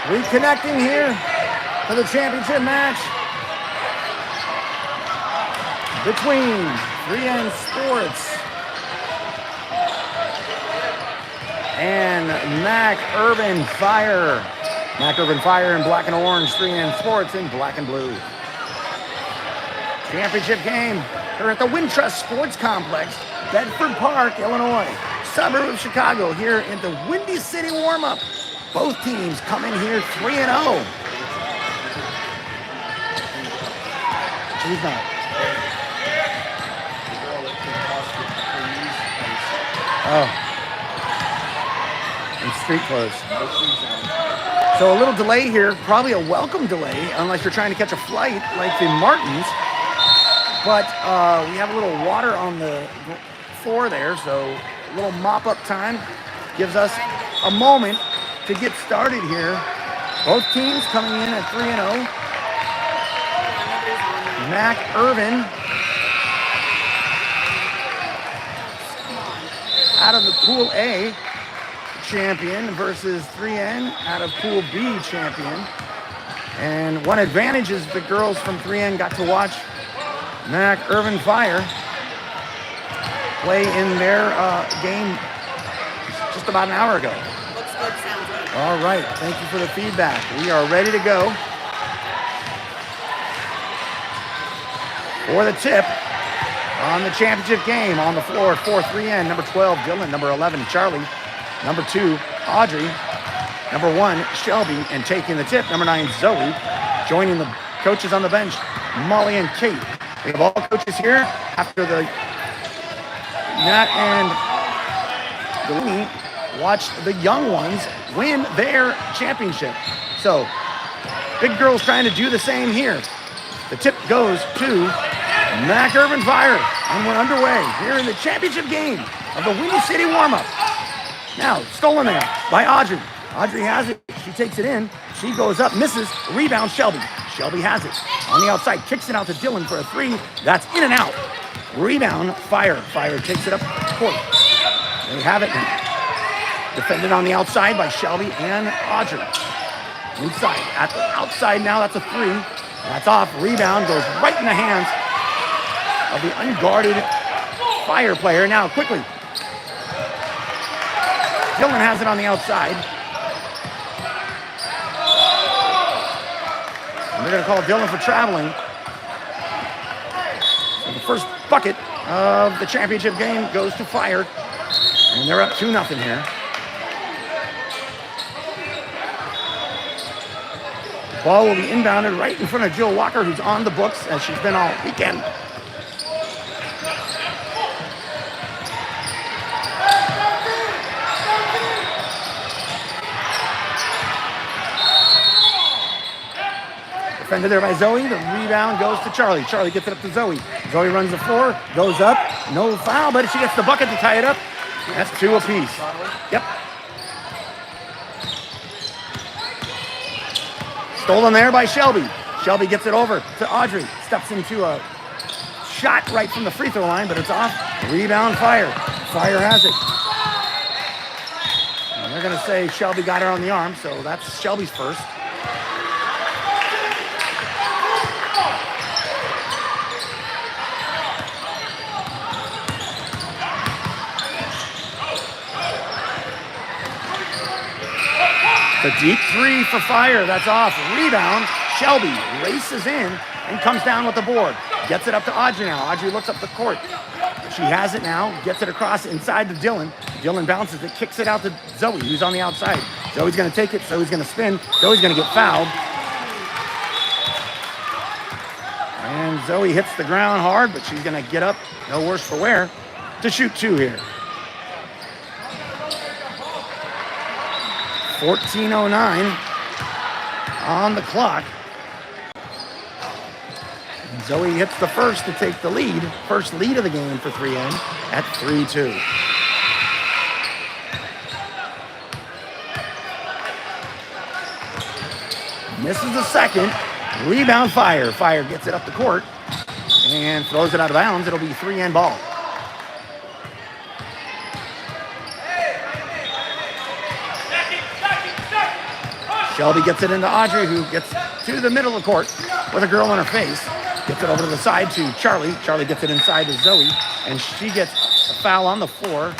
Reconnecting here for the championship match between 3N Sports and Irvin Fire. Irvin Fire in black and orange, 3N Sports in black and blue. Championship game here at the Wintrust Sports Complex, Bedford Park, Illinois, suburb of Chicago, here in the Windy City warm-up. Both teams come in here 3-0. Who's not? Oh. And street clothes. So a little delay here, probably a welcome delay, unless you're trying to catch a flight like the Martins. But we have a little water on the floor there, so a little mop-up time gives us a moment to get started here. Both teams coming in at 3-0. Irvin out of the Pool A champion versus 3N out of Pool B champion. And one advantage is the girls from 3N got to watch Irvin Fire play in their game just about an hour ago. Looks good, sounds good. All right, thank you for the feedback. We are ready to go for the tip on the championship game. On the floor for 3N, number 12, Dylan, number 11, Charlie, number 2, Audrey, number 1, Shelby, and taking the tip, number 9, Zoe, joining the coaches on the bench, Molly and Kate. We have all coaches here after the Nat and Delaney watched the young ones win their championship. So, big girls trying to do the same here. The tip goes to Irvin Fire, and we're underway here in the championship game of the Windy City warm-up. Now, stolen there by Audrey. Audrey has it. She takes it in. She goes up, misses. Rebound, Shelby. Shelby has it. On the outside, kicks it out to Dylan for a 3. That's in and out. Rebound, Fire. Fire takes it up court. They have it now. Defended on the outside by Shelby and Audrey. Inside, at the outside now, that's a 3. That's off. Rebound goes right in the hands of the unguarded Fire player. Now, quickly. Dylan has it on the outside. And they're going to call Dylan for traveling. So the first bucket of the championship game goes to Fire. And they're up 2-0 here. The ball will be inbounded right in front of Jill Walker, who's on the books, as she's been all weekend. Defended there by Zoe. The rebound goes to Charlie. Charlie gets it up to Zoe. Zoe runs the floor, goes up. No foul, but she gets the bucket to tie it up. That's 2 apiece. Yep. Stolen there by Shelby. Shelby gets it over to Audrey. Steps into a shot right from the free throw line, but it's off. Rebound, Fire. Fire has it. And they're going to say Shelby got her on the arm, so that's Shelby's first. The deep 3 for Fire. That's off. Rebound. Shelby races in and comes down with the board. Gets it up to Audrey now. Audrey looks up the court. She has it now. Gets it across inside to Dylan. Dylan bounces it. Kicks it out to Zoe, who's on the outside. Zoe's going to take it. Zoe's going to spin. Zoe's going to get fouled. And Zoe hits the ground hard, but she's going to get up, no worse for wear, to shoot 2 here. 14:09 on the clock. And Zoe hits the first to take the lead. First lead of the game for 3N at 3-2. Misses the second. Rebound, Fire. Fire gets it up the court and throws it out of bounds. It'll be 3N ball. Shelby gets it into Audrey, who gets to the middle of the court with a girl in her face. Gets it over to the side to Charlie. Charlie gets it inside to Zoe, and she gets a foul on the floor.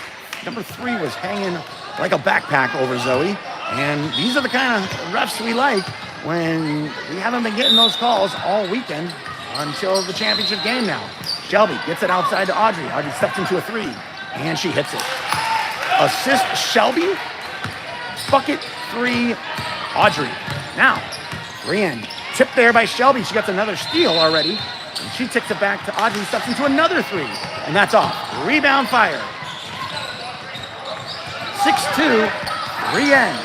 Number 3 was hanging like a backpack over Zoe. And these are the kind of refs we like when we haven't been getting those calls all weekend until the championship game now. Shelby gets it outside to Audrey. Audrey steps into a 3, and she hits it. Assist Shelby. Bucket 3, Audrey. Now, 3-in. Tip there by Shelby. She gets another steal already. And she takes it back to Audrey, steps into another 3. And that's off. Rebound Fire. 6-2, 3-in.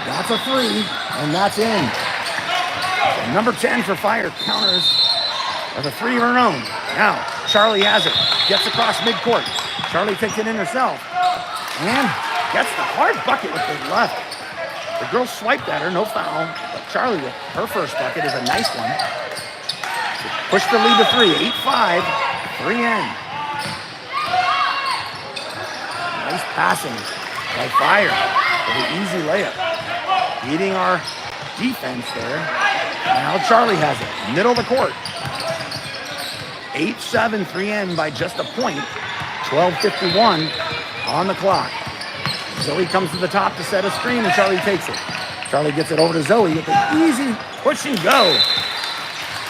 That's a 3, and that's in. So number 10 for Fire counters with a 3 of her own. Now, Charlie has it. Gets across midcourt. Charlie takes it in herself. And gets the hard bucket with the left. The girl swiped at her, no foul. But Charlie, with her first bucket, is a nice one. Push the lead to 3. 8-5, 3-in. Nice passing by Fire for the easy layup. Beating our defense there. Now Charlie has it. Middle of the court. 8-7, 3-in by just a point. 12:51 on the clock. Zoe comes to the top to set a screen, and Charlie takes it. Charlie gets it over to Zoe with an easy push and go.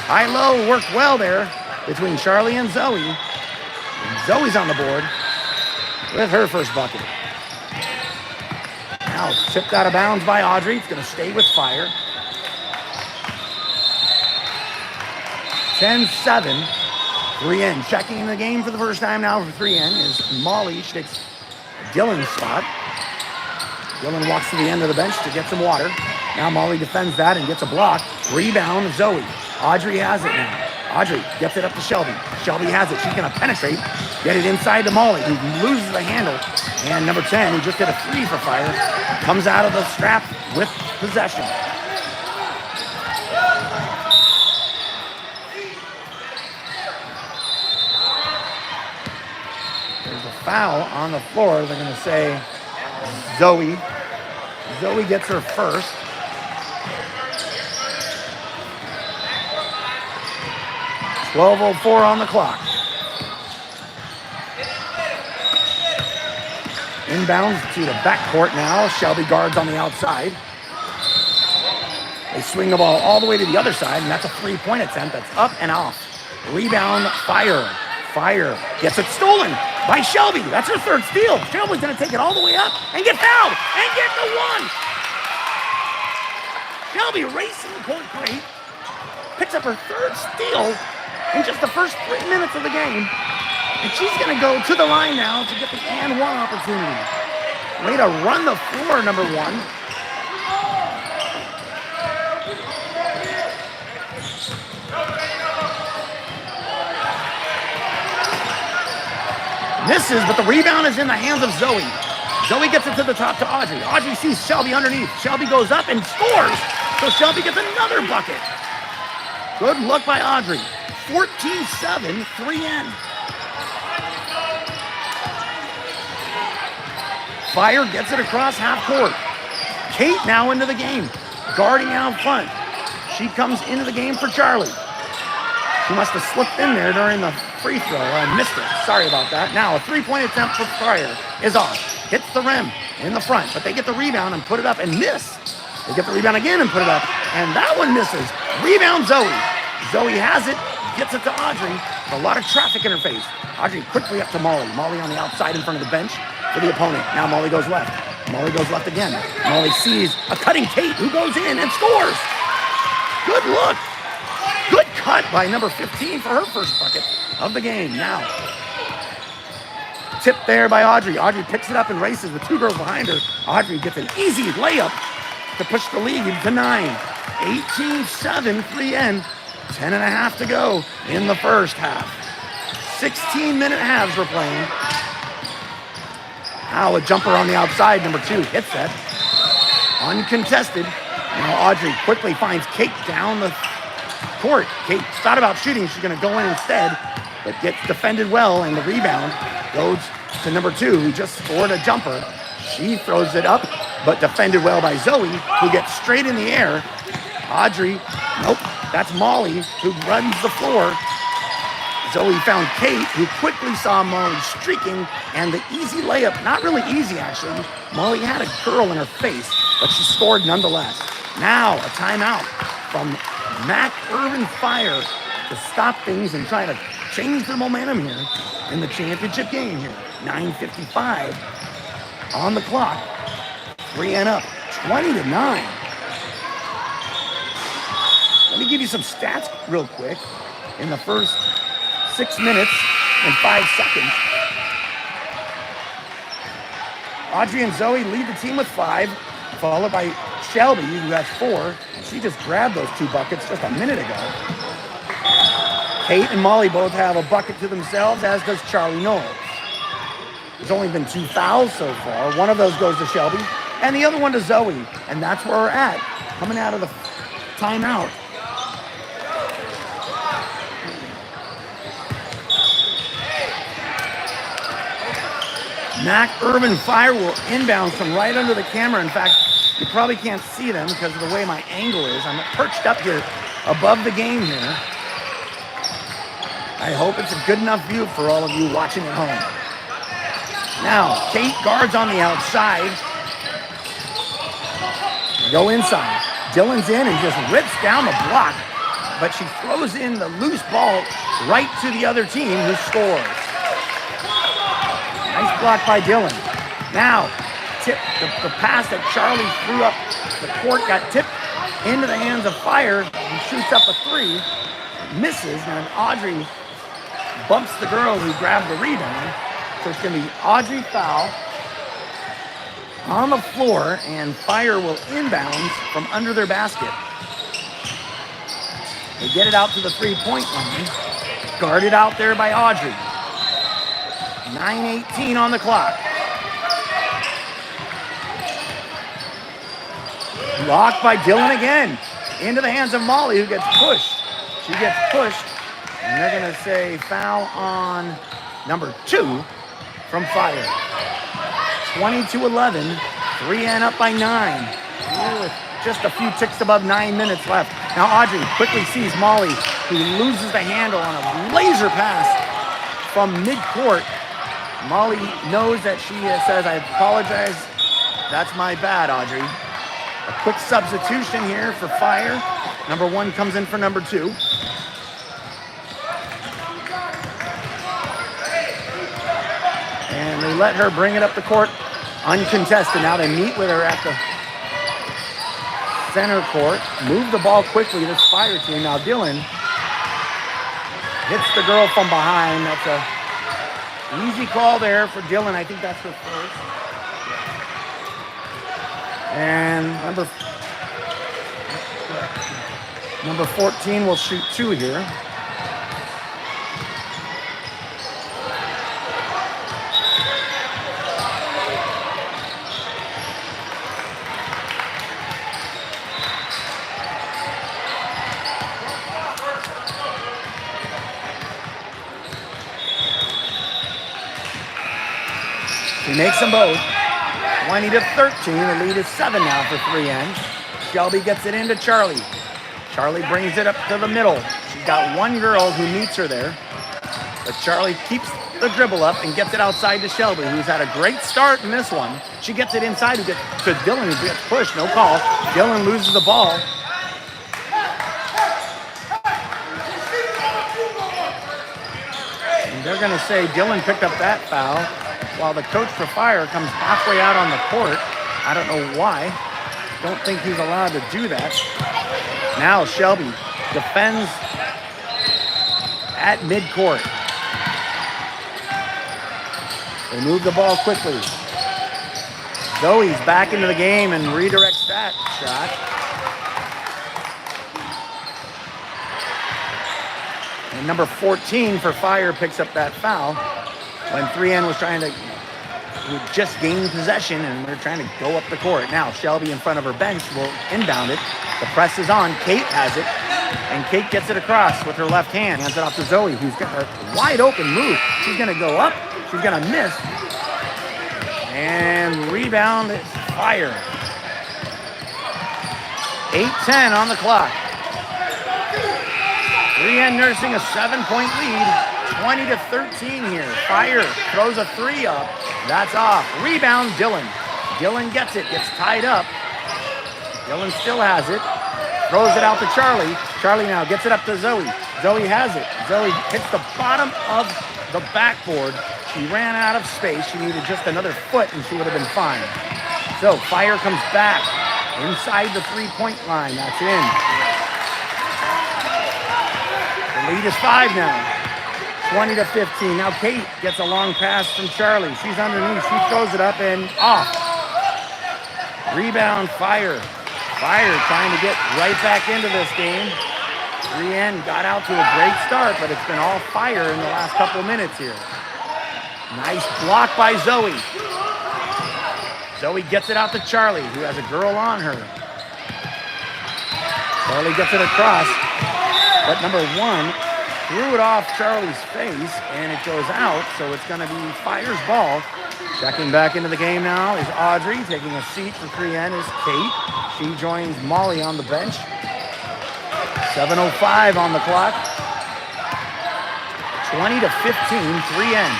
High-low worked well there between Charlie and Zoe. And Zoe's on the board with her first bucket. Now tipped out of bounds by Audrey. It's going to stay with Fire. 10-7, 3-in. Checking the game for the first time now for 3-in is Molly. She takes Dylan's spot. Dylan walks to the end of the bench to get some water. Now Molly defends that and gets a block. Rebound, Zoe. Audrey has it now. Audrey gets it up to Shelby. Shelby has it. She's going to penetrate. Get it inside to Molly, who loses the handle. And number 10, who just hit a 3 for Fire, comes out of the strap with possession. There's a foul on the floor. They're going to say Zoe. Zoe gets her first. .12:04 on the clock. Inbounds to the backcourt now. Shelby guards on the outside. They swing the ball all the way to the other side, and that's a 3-point attempt. That's up and off. Rebound, Fire. Fire gets it stolen by Shelby. That's her third steal. Shelby's going to take it all the way up and get fouled and get the 1. Shelby racing the court great. Picks up her third steal in just the first 3 minutes of the game. And she's going to go to the line now to get the and 1 opportunity. Way to run the floor, number 1. Misses, but the rebound is in the hands of Zoe. Zoe gets it to the top to Audrey. Audrey sees Shelby underneath. Shelby goes up and scores. So Shelby gets another bucket. Good look by Audrey. 14-7, 3-in. Fire gets it across half court. Kate now into the game, guarding out front. She comes into the game for Charlie. She must have slipped in there during the free throw. I missed it. Sorry about that. Now a 3-point attempt for Fire is off. Hits the rim in the front, but they get the rebound and put it up and miss. They get the rebound again and put it up, and that one misses. Rebound Zoe. Zoe has it, gets it to Audrey. A lot of traffic in her face. Audrey quickly up to Molly. Molly on the outside in front of the bench for the opponent. Now Molly goes left. Molly goes left again. Molly sees a cutting Kate who goes in and scores. Good look. Good cut by number 15 for her first bucket of the game. Now, tipped there by Audrey. Audrey picks it up and races with 2 girls behind her. Audrey gets an easy layup to push the lead to 9. 18-7, 3-in. 10.5 to go in the first half. 16-minute halves we're playing. Now a jumper on the outside, number 2 hits that. Uncontested. Now Audrey quickly finds Kate down the court. Kate thought about shooting. She's going to go in instead, but gets defended well, and the rebound goes to number 2, who just scored a jumper. She throws it up, but defended well by Zoe, who gets straight in the air. Audrey, nope, that's Molly, who runs the floor. Zoe found Kate, who quickly saw Molly streaking, and the easy layup, not really easy actually. Molly had a curl in her face, but she scored nonetheless. Now a timeout from Mac Irvin Fire to stop things and try to change the momentum here in the championship game here. 9:55 on the clock. 3N up, 20-9. Let me give you some stats real quick. In the first 6 minutes and 5 seconds, Audrey and Zoe lead the team with 5, followed by Shelby, who has 4. She just grabbed those 2 buckets just a minute ago. Kate and Molly both have a bucket to themselves, as does Charlie Knowles. There's only been 2 fouls so far. One of those goes to Shelby, and the other one to Zoe. And that's where we're at, coming out of the timeout. Mac Irvin Fire will inbound from right under the camera. In fact, you probably can't see them because of the way my angle is. I'm perched up here above the game here. I hope it's a good enough view for all of you watching at home. Now, Kate guards on the outside. Go inside. Dylan's in and just rips down the block, but she throws in the loose ball right to the other team, who scores. Nice block by Dylan. Now, the pass that Charlie threw up the court got tipped into the hands of Fire, who shoots up a 3, misses, and Audrey bumps the girl who grabbed the rebound. So it's going to be Audrey foul on the floor, and Fire will inbound from under their basket. They get it out to the 3-point line, guarded out there by Audrey. 9:18 on the clock. Blocked by Dylan again. Into the hands of Molly, who gets pushed. She gets pushed, and they're going to say foul on number 2 from Fire. 22-11, 3N up by 9. With just a few ticks above 9 minutes left. Now Audrey quickly sees Molly, who loses the handle on a laser pass from midcourt. Molly knows that she says, "I apologize. That's my bad, Audrey." A quick substitution here for Fire. Number 1 comes in for number 2. And they let her bring it up the court uncontested. Now they meet with her at the center court. Move the ball quickly, this Fire team. Now Dylan hits the girl from behind. That's a easy call there for Dylan. I think that's her first. And number 14 will shoot 2 here. He makes them both. 20-13. The lead is 7 now for 3N. Shelby gets it into Charlie. Charlie brings it up to the middle. She's got one girl who meets her there. But Charlie keeps the dribble up and gets it outside to Shelby, who's had a great start in this one. She gets it inside to Dylan, who gets pushed. No call. Dylan loses the ball. And they're going to say Dylan picked up that foul, while the coach for Fire comes halfway out on the court. I don't know why. Don't think he's allowed to do that. Now Shelby defends at midcourt. They move the ball quickly. Zoe's back into the game and redirects that shot. And number 14 for Fire picks up that foul when 3N was trying to just gain possession, and we're trying to go up the court. Now Shelby in front of her bench will inbound it. The press is on. Kate has it, and Kate gets it across with her left hand. Hands it off to Zoe, who's got a wide open move. She's going to go up. She's going to miss. And rebound is Fire. 8:10 on the clock. 3N nursing a 7-point lead. 20-13 here. Fire throws a 3 up. That's off. Rebound, Dylan. Dylan gets it, gets tied up. Dylan still has it. Throws it out to Charlie. Charlie now gets it up to Zoe. Zoe has it. Zoe hits the bottom of the backboard. She ran out of space. She needed just another foot and she would have been fine. So Fire comes back inside the 3-point line. That's in. The lead is 5 now. 20-15. Now Kate gets a long pass from Charlie. She's underneath. She throws it up and off. Rebound, Fire. Fire trying to get right back into this game. 3N got out to a great start, but it's been all Fire in the last couple minutes here. Nice block by Zoe. Zoe gets it out to Charlie, who has a girl on her. Charlie gets it across, but number 1 threw it off Charlie's face, and it goes out, so it's going to be Fire's ball. Checking back into the game now is Audrey. Taking a seat for 3N is Kate. She joins Molly on the bench. 7:05 on the clock. 20-15, 3N.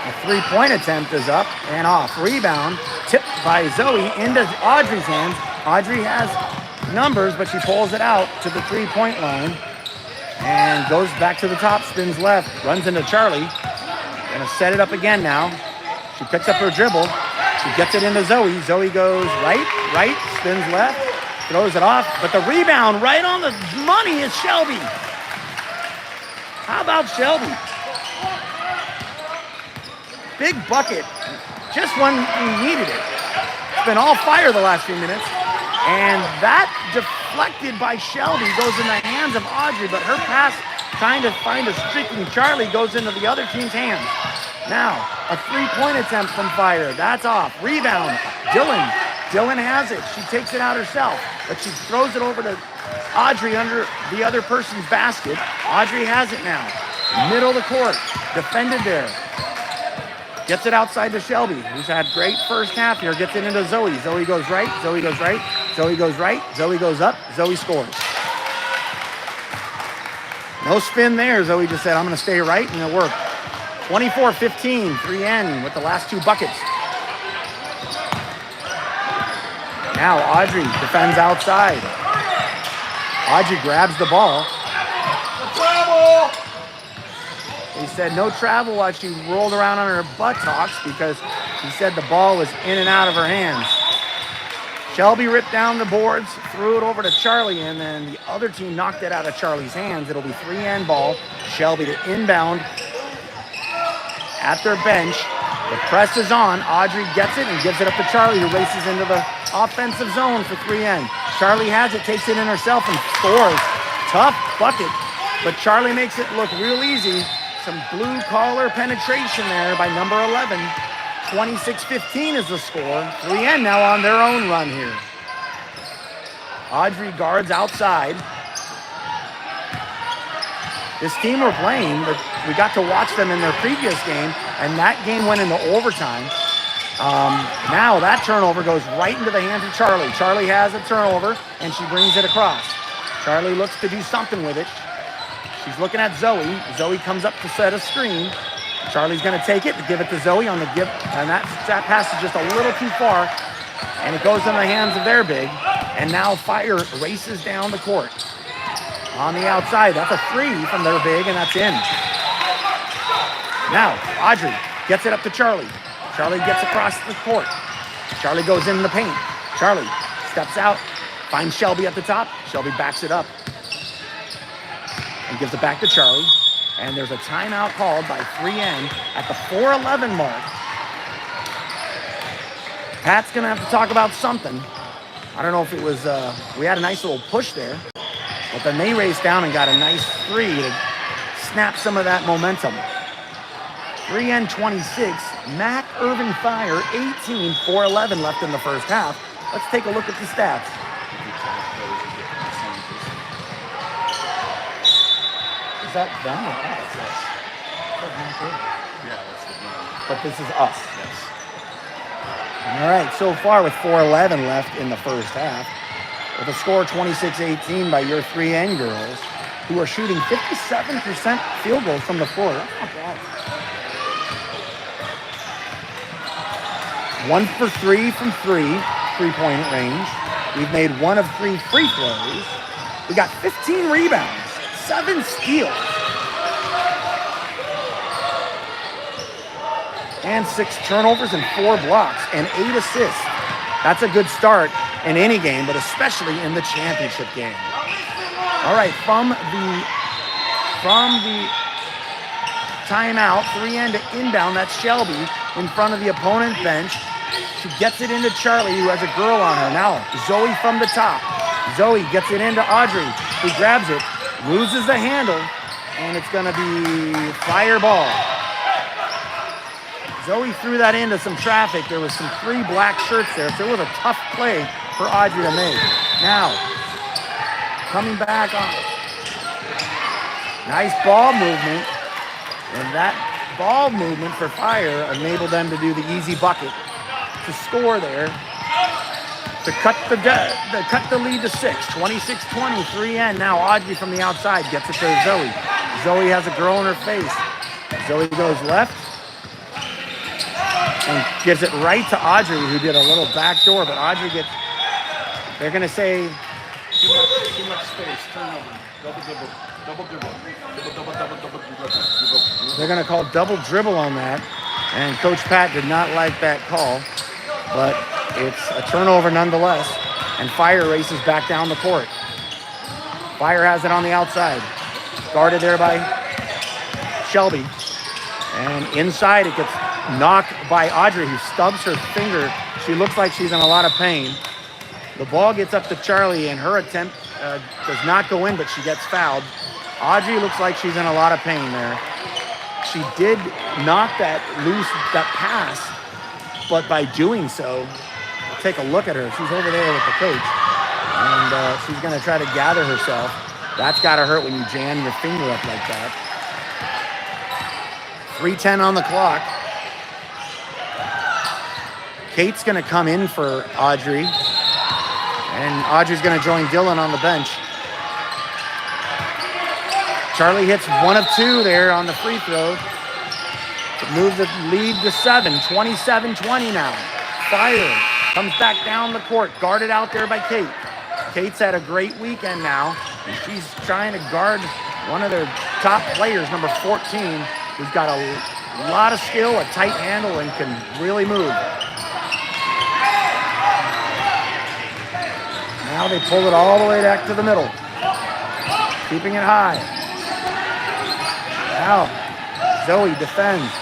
A 3-point attempt is up and off. Rebound tipped by Zoe into Audrey's hands. Audrey has numbers, but she pulls it out to the 3-point line and goes back to the top, spins left, runs into Charlie. Gonna set it up again now. She picks up her dribble. She gets it into Zoe. Zoe goes right, spins left, throws it off, but the rebound right on the money is Shelby. How about Shelby? Big bucket, just when we needed it. It's been all Fire the last few minutes. And that deflected by Shelby goes in the hands of Audrey, but her pass trying to find a streaking Charlie goes into the other team's hands. Now, a 3-point attempt from Fire. That's off. Rebound, Dylan. Dylan has it. She takes it out herself, but she throws it over to Audrey under the other person's basket. Audrey has it now. Middle of the court, defended there. Gets it outside to Shelby, who's had great first half here. Gets it into Zoe. Zoe goes right. Zoe goes right. Zoe goes right. Zoe goes up. Zoe scores. No spin there. Zoe just said, I'm going to stay right, and it worked. 24-15, 3N with the last 2 buckets. Now Audrey defends outside. Audrey grabs the ball. Travel! He said no travel while she rolled around on her buttocks because he said the ball was in and out of her hands. Shelby ripped down the boards, threw it over to Charlie, and then the other team knocked it out of Charlie's hands. It'll be 3N ball. Shelby to inbound at their bench. The press is on. Audrey gets it and gives it up to Charlie, who races into the offensive zone for 3N. Charlie has it, takes it in herself, and scores. Tough bucket, but Charlie makes it look real easy. Some blue collar penetration there by number 11. 26-15 is the score. 3N now on their own run here. Audrey guards outside. This team we're playing, we got to watch them in their previous game, and that game went into overtime. Now that turnover goes right into the hands of Charlie. Charlie has a turnover, and she brings it across. Charlie looks to do something with it. She's looking at Zoe. Zoe comes up to set a screen. Charlie's going to take it and give it to Zoe on the give, and that pass is just a little too far, and it goes in the hands of their big, and now Fire races down the court. On the outside, that's a 3 from their big, and that's in. Now, Audrey gets it up to Charlie. Charlie gets across the court. Charlie goes in the paint. Charlie steps out, finds Shelby at the top. Shelby backs it up and gives it back to Charlie. And there's a timeout called by 3N at the 4:11 mark. Pat's going to have to talk about something. I don't know if it was, we had a nice little push there, but then they raced down and got a nice 3 to snap some of that momentum. 3N 26, Mac Irvin Fire 18, 4:11 left in the first half. Let's take a look at the stats. Is that them or us? Yes. Yeah, that's the game. But this is us. Yes. All right, so far with 4:11 left in the first half, with a score 26-18 by your 3N girls, who are shooting 57% field goals from the floor. That's not bad. 1 for 3 from three-point range. We've made 1 of 3 free throws. We got 15 rebounds, 7 steals, and 6 turnovers and 4 blocks and 8 assists. That's a good start in any game, but especially in the championship game. All right, from the timeout, 3N to inbound, that's Shelby in front of the opponent bench. She gets it into Charlie, who has a girl on her. Now, Zoe from the top. Zoe gets it into Audrey, who grabs it, loses the handle, and it's gonna be fireball. Zoe threw that into some traffic. There was some 3 black shirts there, so it was a tough play for Audrey to make. Now, coming back on. Nice ball movement. And that ball movement for Fire enabled them to do the easy bucket to score there. To cut the lead to 6. 26-20, 3N. Now Audrey from the outside gets it to Zoe. Zoe has a girl in her face. Zoe goes left. And gives it right to Audrey, who did a little backdoor, but Audrey gets, they're going to say, Too much space. Turnover. Double dribble. Double dribble. Double dribble. they're going to call double dribble on that. And Coach Pat did not like that call, but it's a turnover nonetheless. And Fire races back down the court. Fire has it on the outside. Guarded there by Shelby. And inside it gets knocked by Audrey, who stubs her finger. She looks like she's in a lot of pain. The ball gets up to Charlie, and her attempt does not go in, but she gets fouled. Audrey looks like she's in a lot of pain there. She did knock that loose, that pass, but by doing so, take a look at her. She's over there with the coach, and she's going to try to gather herself. That's got to hurt when you jam your finger up like that. 3:10 on the clock. Kate's going to come in for Audrey, and Audrey's going to join Dylan on the bench. Charlie hits 1 of 2 there on the free throw to move the lead to 7, 27-20 now. Fire comes back down the court, guarded out there by Kate. Kate's had a great weekend now, and she's trying to guard one of their top players, number 14, who's got a lot of skill, a tight handle, and can really move. Now they pull it all the way back to the middle, keeping it high. Now Zoe defends,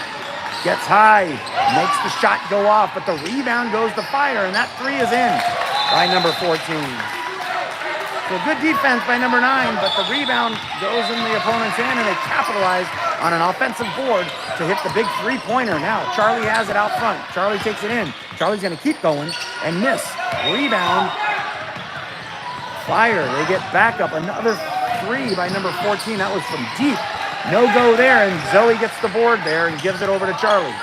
gets high, makes the shot go off, but the rebound goes to Fire, and that 3 is in by number 14. So good defense by number 9, but the rebound goes in the opponent's hand, and they capitalize on an offensive board to hit the big 3-pointer. Now Charlie has it out front. Charlie takes it in. Charlie's going to keep going and miss. Rebound. Fire. They get back up. Another 3 by number 14. That was from deep. No go there, and Zoe gets the board there and gives it over to Charlie.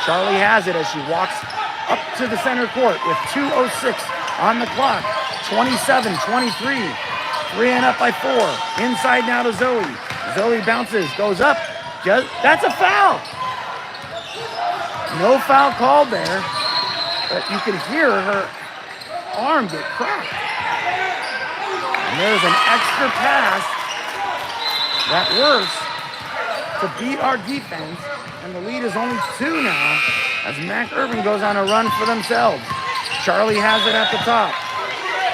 Charlie has it as she walks up to the center court with 2:06 on the clock. 27-23. 3N up by 4. Inside now to Zoe. Zoe bounces, goes up. That's a foul. No foul called there, but you can hear her arm get cracked. And there's an extra pass that works to beat our defense, and the lead is only 2 now as Mac Irvin goes on a run for themselves. Charlie has it at the top.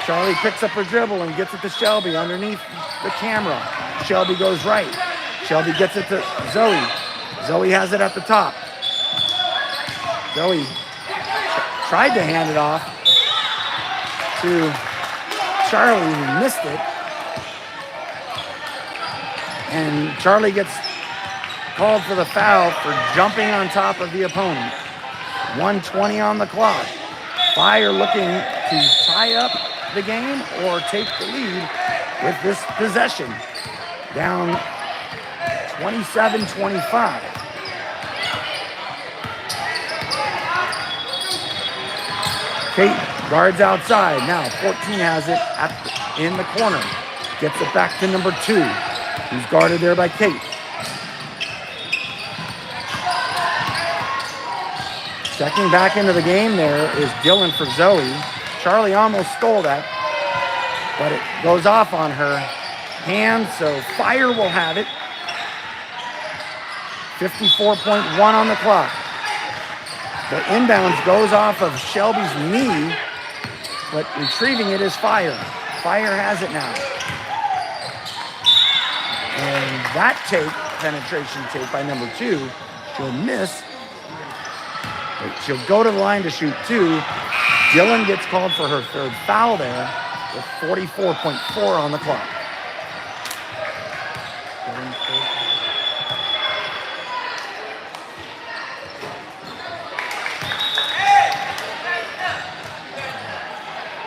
Charlie picks up her dribble and gets it to Shelby underneath the camera. Shelby goes right. Shelby gets it to Zoe. Zoe has it at the top. Zoe tried to hand it off to Charlie, who missed it. And Charlie gets called for the foul for jumping on top of the opponent. 1:20 on the clock. Fire looking to tie up the game or take the lead with this possession. Down 27-25. Kate guards outside. Now 14 has it in the corner. Gets it back to number 2, who's guarded there by Kate. Checking back into the game there is Dylan for Zoe. Charlie almost stole that, but it goes off on her hand, so Fire will have it. 54.1 on the clock. The inbounds goes off of Shelby's knee, but retrieving it is Fire. Fire has it now. And that penetration take by number 2, she'll miss. But she'll go to the line to shoot 2. Dylan gets called for her 3rd foul there with 44.4 on the clock.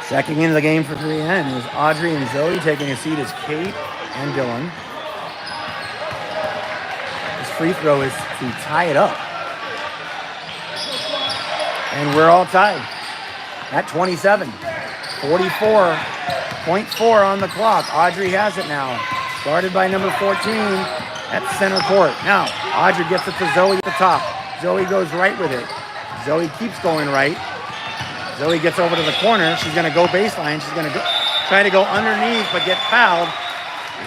Checking into the game for 3N is Audrey and Zoe. Taking a seat is Kate and Dylan. This free throw is to tie it up. And we're all tied at 27. 44.4 on the clock. Audrey has it now. Guarded by number 14 at center court. Now, Audrey gets it to Zoe at the top. Zoe goes right with it. Zoe keeps going right. Zoe gets over to the corner. She's going to go baseline. She's going to try to go underneath, but get fouled.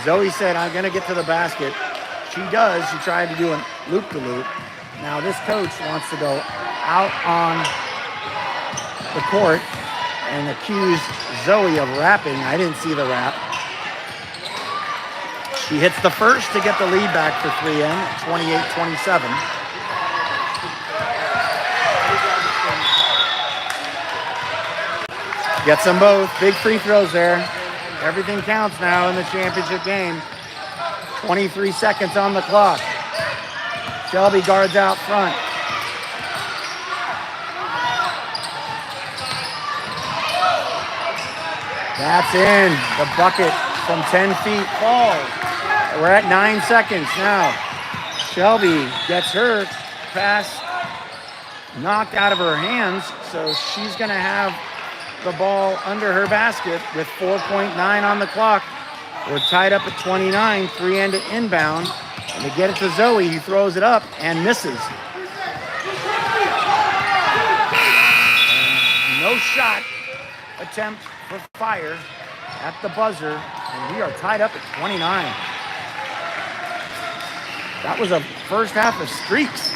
Zoe said, I'm going to get to the basket. She does. She tried to do a loop-to-loop. Now, this coach wants to go out on the court and accuse Zoe of rapping. I didn't see the rap. She hits the first to get the lead back for 3N, 28-27. Gets them both. Big free throws there. Everything counts now in the championship game. 23 seconds on the clock. Shelby guards out front. That's in. The bucket from 10 feet falls. We're at 9 seconds now. Shelby gets her pass knocked out of her hands, so she's going to have the ball under her basket with 4.9 on the clock. We're tied up at 29, 3N to inbound. And they get it to Zoe, who throws it up and misses. And no shot attempt for Fire at the buzzer, and we are tied up at 29. That was a first half of streaks.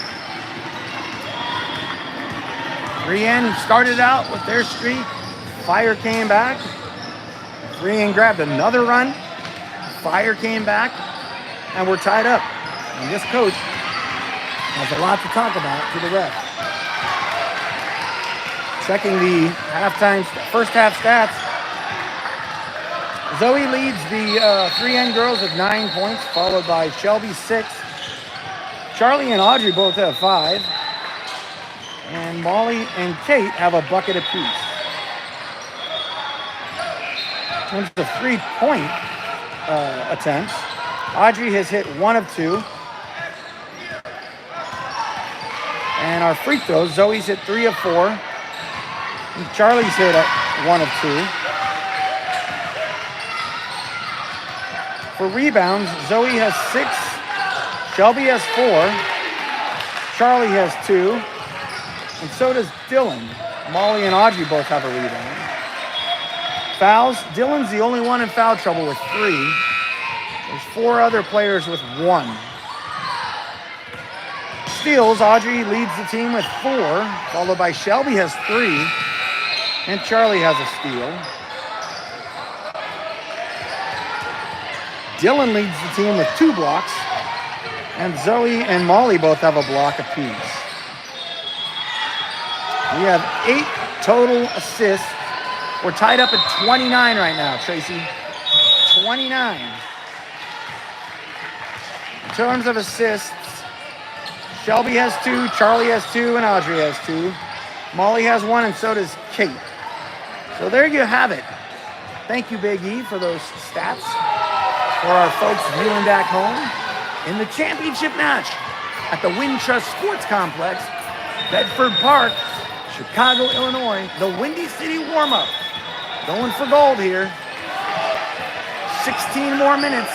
3N started out with their streak. Fire came back. 3N grabbed another run. Fire came back, and we're tied up. And this coach has a lot to talk about to the ref. Checking the first half stats. Zoe leads the 3N girls with 9 points, followed by Shelby 6. Charlie and Audrey both have 5. And Molly and Kate have a bucket apiece. In terms of 3-point attempts, Audrey has hit 1 of 2. And our free throws, Zoe's hit 3 of 4. And Charlie's hit 1 of 2. For rebounds, Zoe has 6. Shelby has 4. Charlie has 2. And so does Dylan. Molly and Audrey both have a rebound. Fouls, Dylan's the only one in foul trouble with 3. There's 4 other players with 1. Steals, Audrey leads the team with 4, followed by Shelby has 3, and Charlie has a steal. Dylan leads the team with 2 blocks, and Zoe and Molly both have a block apiece. We have 8 total assists. We're tied up at 29 right now, Tracy. 29. In terms of assists, Shelby has 2, Charlie has 2, and Audrey has 2. Molly has 1, and so does Kate. So there you have it. Thank you, Big E, for those stats for our folks viewing back home. in the championship match at the Wintrust Sports Complex, Bedford Park, Chicago, Illinois. The Windy City warm-up. Going for gold here. 16 more minutes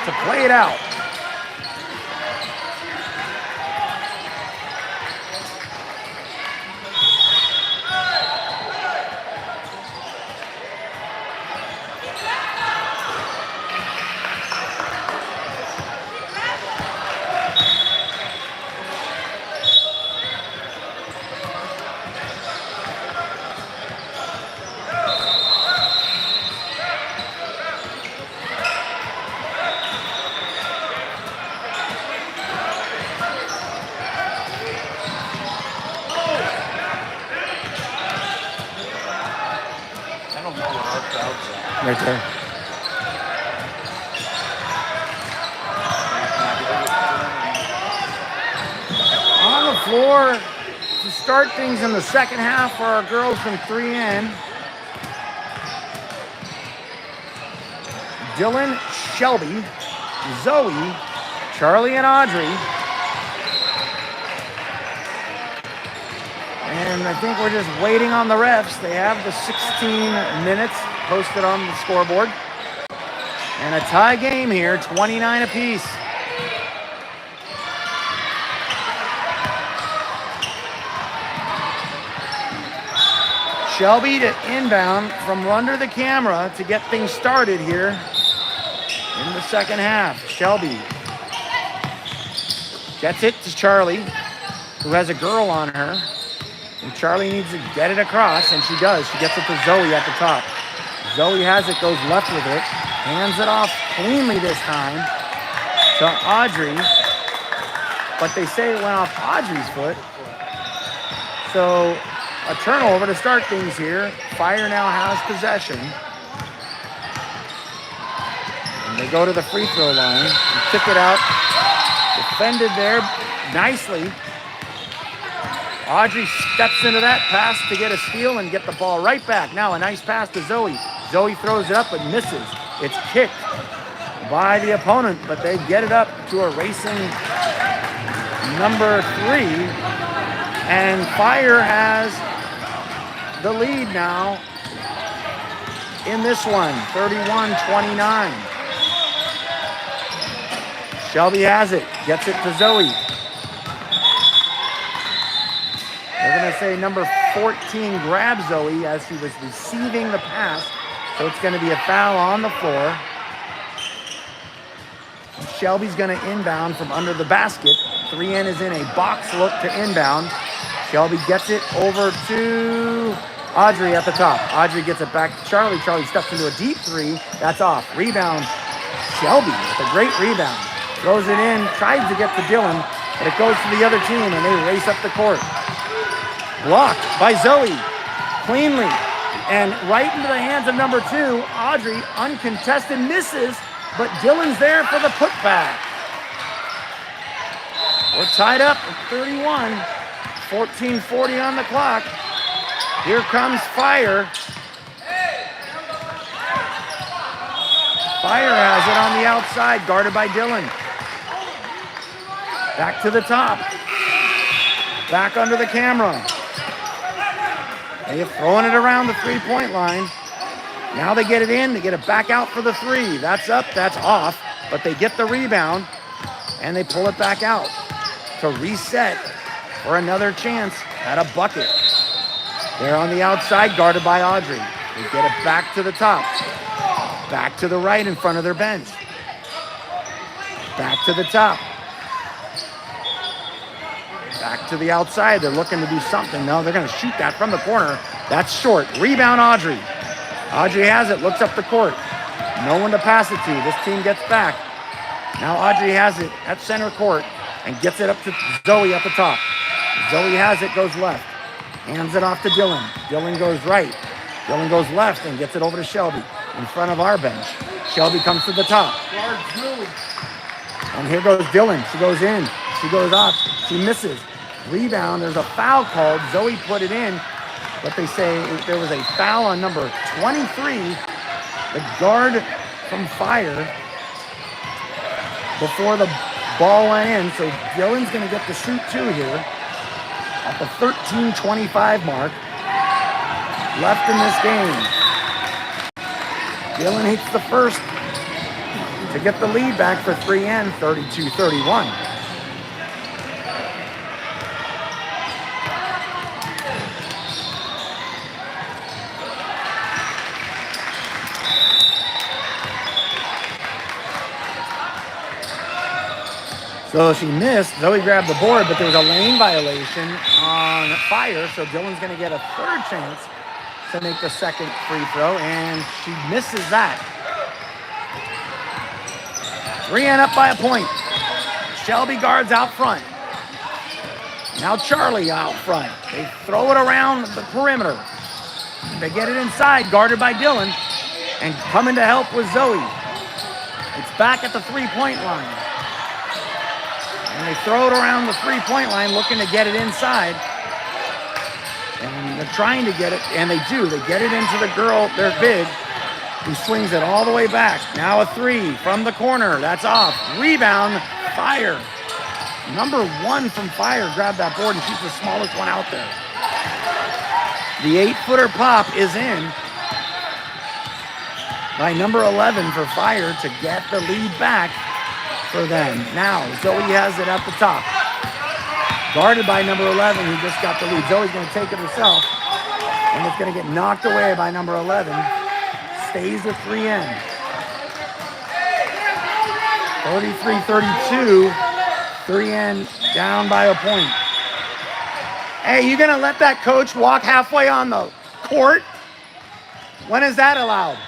to play it out. I don't know what our crowd's at. Right there. On the floor to start things in the second half for our girls from 3N. Dylan, Shelby, Zoe, Charlie, and Audrey. And I think we're just waiting on the refs. They have the 16 minutes posted on the scoreboard. And a tie game here, 29 apiece. Shelby to inbound from under the camera to get things started here in the second half. Shelby gets it to Charlie, who has a girl on her. And Charlie needs to get it across, and she does. She gets it to Zoe at the top. Zoe has it, goes left with it, hands it off cleanly this time to Audrey. But they say it went off Audrey's foot. So a turnover to start things here. Fire now has possession. And they go to the free throw line and kick it out. Defended there nicely. Audrey steps into that pass to get a steal and get the ball right back. Now a nice pass to Zoe. Zoe throws it up but misses. It's kicked by the opponent, but they get it up to a racing number 3. And Fire has the lead now in this one, 31-29. Shelby has it, gets it to Zoe. They're going to say number 14 grabs Zoe as she was receiving the pass. So it's going to be a foul on the floor. And Shelby's going to inbound from under the basket. 3N is in a box look to inbound. Shelby gets it over to Audrey at the top. Audrey gets it back to Charlie. Charlie steps into a deep 3. That's off. Rebound. Shelby with a great rebound. Throws it in, tries to get to Dylan, but it goes to the other team and they race up the court. Blocked by Zoe, cleanly, and right into the hands of number 2, Audrey, uncontested, misses, but Dylan's there for the putback. We're tied up at 31, 14:40 on the clock. Here comes Fire. Fire has it on the outside, guarded by Dylan. Back to the top. Back under the camera. They have thrown it around the three-point line. Now they get it in, they get it back out for the 3. That's up, that's off, but they get the rebound and they pull it back out to reset for another chance at a bucket. They're on the outside, guarded by Audrey. They get it back to the top. Back to the right in front of their bench. Back to the top. Back to the outside. They're looking to do something. No, they're going to shoot that from the corner. That's short. Rebound, Audrey. Audrey has it. Looks up the court. No one to pass it to. This team gets back. Now Audrey has it at center court and gets it up to Zoe at the top. Zoe has it, goes left. Hands it off to Dylan. Dylan goes right. Dylan goes left and gets it over to Shelby in front of our bench. Shelby comes to the top. And here goes Dylan. She goes in. She goes off. She misses. Rebound. There's a foul called. Zoe put it in, but they say there was a foul on number 23, the guard from Fire. before the ball went in. So Dylan's going to get the shoot two here at the 13:25 mark left in this game. Dylan hits the first to get the lead back for 3N, 32-31. So she missed. Zoe grabbed the board, but there was a lane violation on Fire, so Dylan's going to get a third chance to make the second free throw, and she misses that. 3N up by a point. Shelby guards out front. Now Charlie out front. They throw it around the perimeter. They get it inside, guarded by Dylan, and coming to help with Zoe. It's back at the three-point line. And they throw it around the three-point line, looking to get it inside. And they're trying to get it, and they do. They get it into the girl, their big, who swings it all the way back. Now a three from the corner. That's off. Rebound, Fire. Number 1 from Fire grabbed that board, and she's the smallest one out there. The 8-footer pop is in by number 11 for Fire to get the lead back for them. Now, Zoe has it at the top. Guarded by number 11, who just got the lead. Zoe's going to take it herself, and it's going to get knocked away by number 11. Stays with 3N. 33-32. 3N down by a point. Hey, you going to let that coach walk halfway on the court? When is that allowed?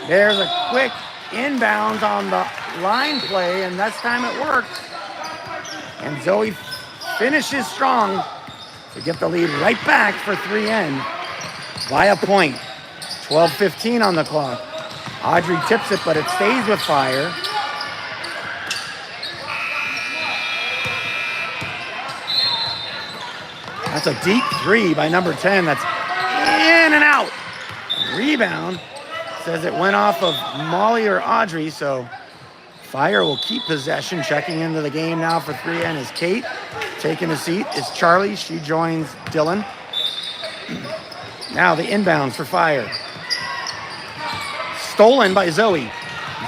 There's a quick inbounds on the line play, and this time it worked. And Zoe finishes strong to get the lead right back for 3N by a point. 12:15 on the clock. Audrey tips it, but it stays with Fire. That's a deep three by number 10. That's in and out. Rebound. Says it went off of Molly or Audrey, so Fire will keep possession. Checking into the game now for 3N is Kate. Taking a seat is Charlie. She joins Dylan. Now the inbounds for Fire. Stolen by Zoe.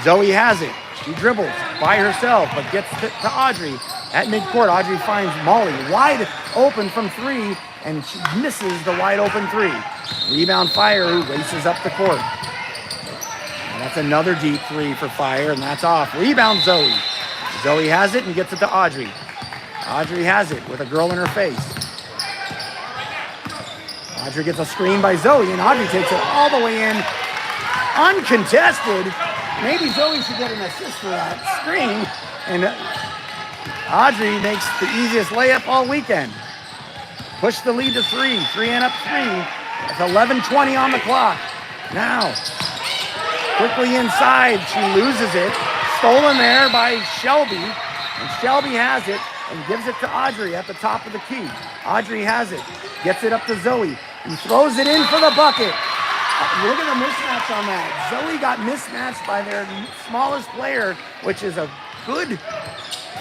Zoe has it. She dribbles by herself, but gets it to Audrey. At midcourt, Audrey finds Molly wide open from 3, and she misses the wide open 3. Rebound Fire, who races up the court. And that's another deep 3 for Fire, and that's off. Rebound Zoe. Zoe has it and gets it to Audrey. Audrey has it with a girl in her face. Audrey gets a screen by Zoe, and Audrey takes it all the way in, uncontested. Maybe Zoe should get an assist for that screen. And Audrey makes the easiest layup all weekend. Push the lead to 3. 3N up 3. It's 11:20 on the clock. Now, quickly inside, she loses it. Stolen there by Shelby. And Shelby has it and gives it to Audrey at the top of the key. Audrey has it. Gets it up to Zoe. And throws it in for the bucket. Look at the mismatch on that. Zoe got mismatched by their smallest player, which is a good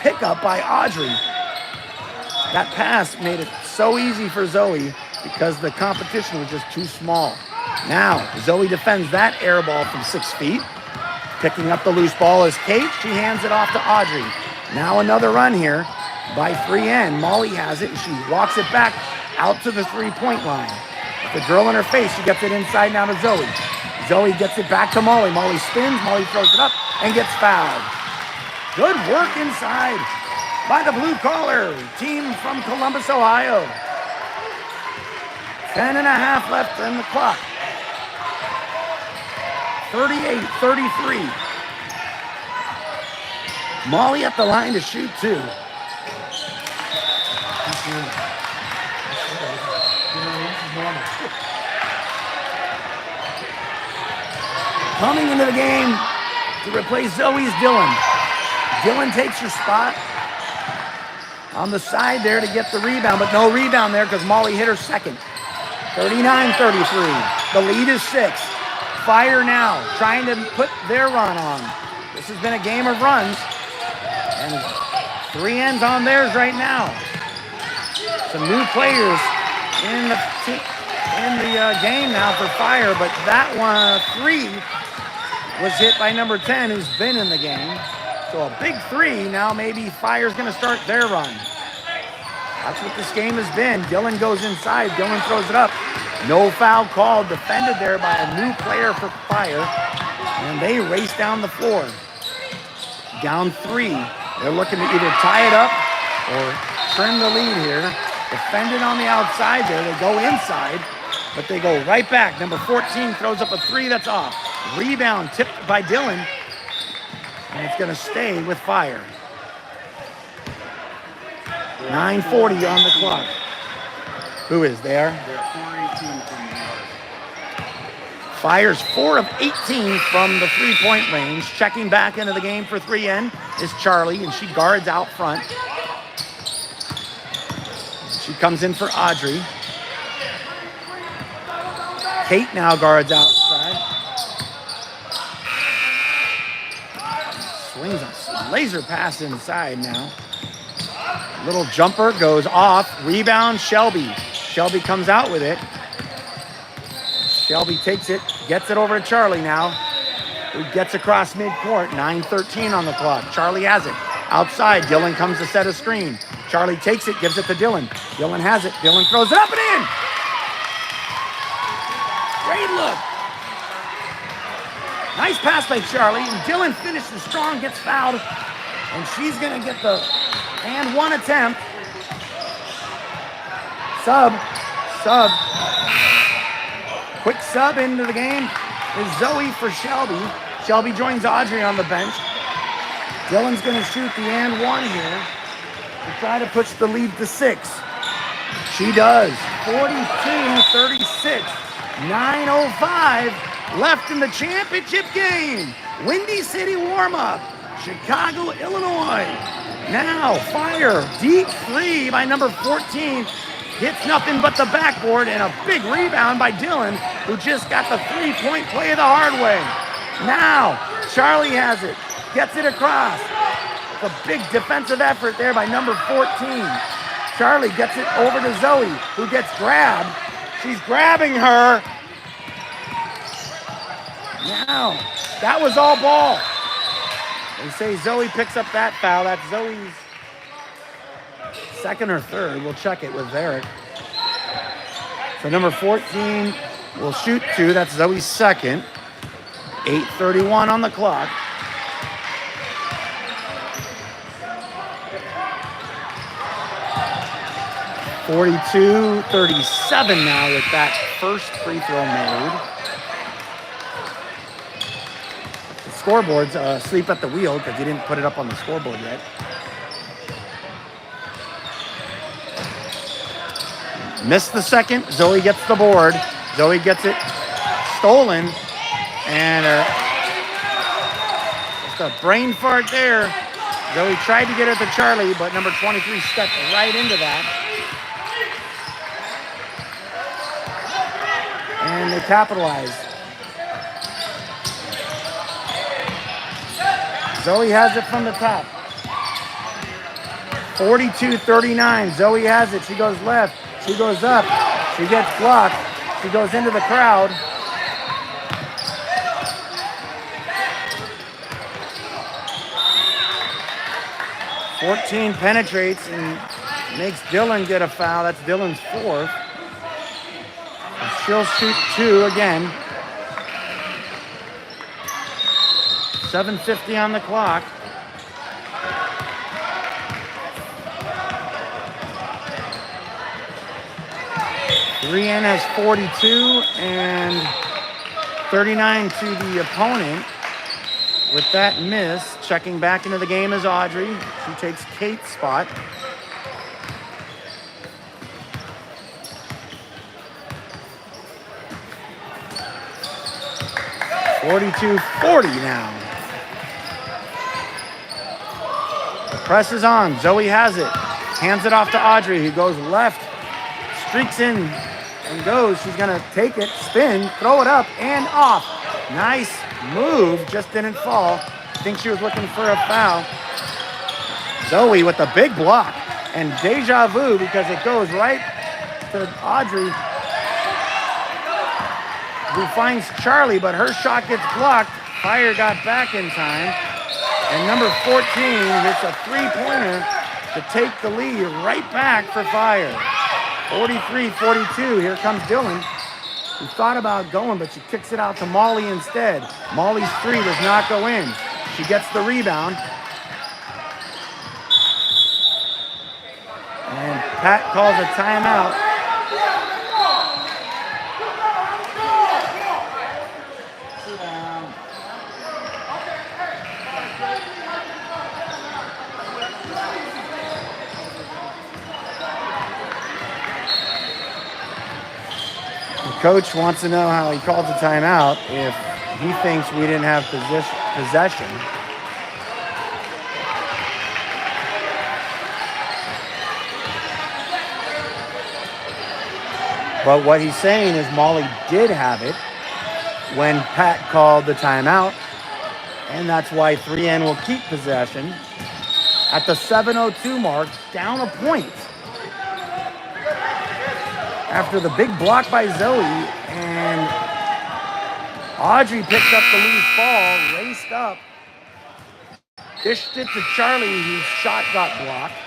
pickup by Audrey. That pass made it so easy for Zoe because the competition was just too small. Now, Zoe defends that air ball from 6 feet. Picking up the loose ball is Kate. She hands it off to Audrey. Now another run here by 3N. Molly has it, and she walks it back out to the three-point line. With the girl in her face, she gets it inside now to Zoe. Zoe gets it back to Molly. Molly spins, Molly throws it up, and gets fouled. Good work inside by the blue collar team from Columbus, Ohio. 10.5 left in the clock. 38-33. Molly at the line to shoot 2. Coming into the game to replace Zoe is Dylan. Dylan takes her spot on the side there to get the rebound, but no rebound there because Molly hit her second. 39-33. The lead is 6. Fire now, trying to put their run on. This has been a game of runs. And 3 ends on theirs right now. Some new players in the game now for Fire, but that one 3 was hit by number 10, who's been in the game. So a big 3. Now maybe Fire's going to start their run. That's what this game has been. Dylan goes inside. Dylan throws it up. No foul called. Defended there by a new player for Fire. And they race down the floor. Down 3. They're looking to either tie it up or trim the lead here. Defended on the outside there. They go inside, but they go right back. Number 14 throws up a 3 that's off. Rebound tipped by Dylan. And it's going to stay with Fire. 9:40 on the clock. Who is there? They're 4-18 from the arc. Fire's 4 of 18 from the 3-point range. Checking back into the game for 3N is Charlie, and she guards out front. She comes in for Audrey. Kate now guards outside. Swings a laser pass inside now. Little jumper goes off. Rebound, Shelby. Shelby comes out with it. Shelby takes it, gets it over to Charlie now, who gets across midcourt. 9:13 on the clock. Charlie has it. Outside, Dylan comes to set a screen. Charlie takes it, gives it to Dylan. Dylan has it. Dylan throws it up and in. Great look. Nice pass by Charlie. And Dylan finishes strong, gets fouled. And she's going to get the and 1 attempt. Sub. Quick sub into the game is Zoe for Shelby. Shelby joins Audrey on the bench. Dylan's going to shoot the and 1 here to try to push the lead to 6. She does. 42-36. 9:05 left in the championship game. Windy City warm-up. Chicago, Illinois. Now Fire. Deep 3 by number 14. Hits nothing but the backboard, and a big rebound by Dylan, who just got the 3-point play the hard way. Now, Charlie has it. Gets it across. It's a big defensive effort there by number 14. Charlie gets it over to Zoe, who gets grabbed. She's grabbing her. Now, that was all ball. They say Zoe picks up that foul. That's Zoe's second or third. We'll check it with Eric. So number 14 will shoot 2. That's Zoe's second. 8:31 on the clock. (42-37) now with that first free throw made. The scoreboard's asleep at the wheel because he didn't put it up on the scoreboard yet. Missed the second. Zoe gets the board. Zoe gets it stolen. And just a brain fart there. Zoe tried to get it to Charlie, but number 23 stepped right into that. And they capitalized. Zoe has it from the top. 42-39. Zoe has it. She goes left. She goes up. She gets blocked. She goes into the crowd. (14) penetrates and makes Dylan get a foul. That's Dylan's 4th. And she'll shoot 2 again. 7:50 on the clock. Rian has 42 and 39 to the opponent. With that miss, checking back into the game is Audrey. She takes Kate's spot. (42-40) now. The press is on. Zoe has it. Hands it off to Audrey, who goes left, streaks in and goes. She's going to take it, spin, throw it up, and off. Nice move, just didn't fall. think she was looking for a foul. Zoe with the big block. And deja vu because it goes right to Audrey, who finds Charlie, but her shot gets blocked. Fire got back in time. And number 14 hits a three-pointer to take the lead right back for Fire. 43-42. Here comes Dylan, who thought about going, but she kicks it out to Molly instead. Molly's three does not go in. She gets the rebound. And Pat calls a timeout. Sit down. The coach wants to know how he calls a timeout if he thinks we didn't have possession. But what he's saying is Molly did have it when Pat called the timeout, and that's why 3N will keep possession at the 7:02 mark, down a point. After the big block by Zoe, and Audrey picked up the loose ball, raced up, dished it to Charlie, whose shot got blocked,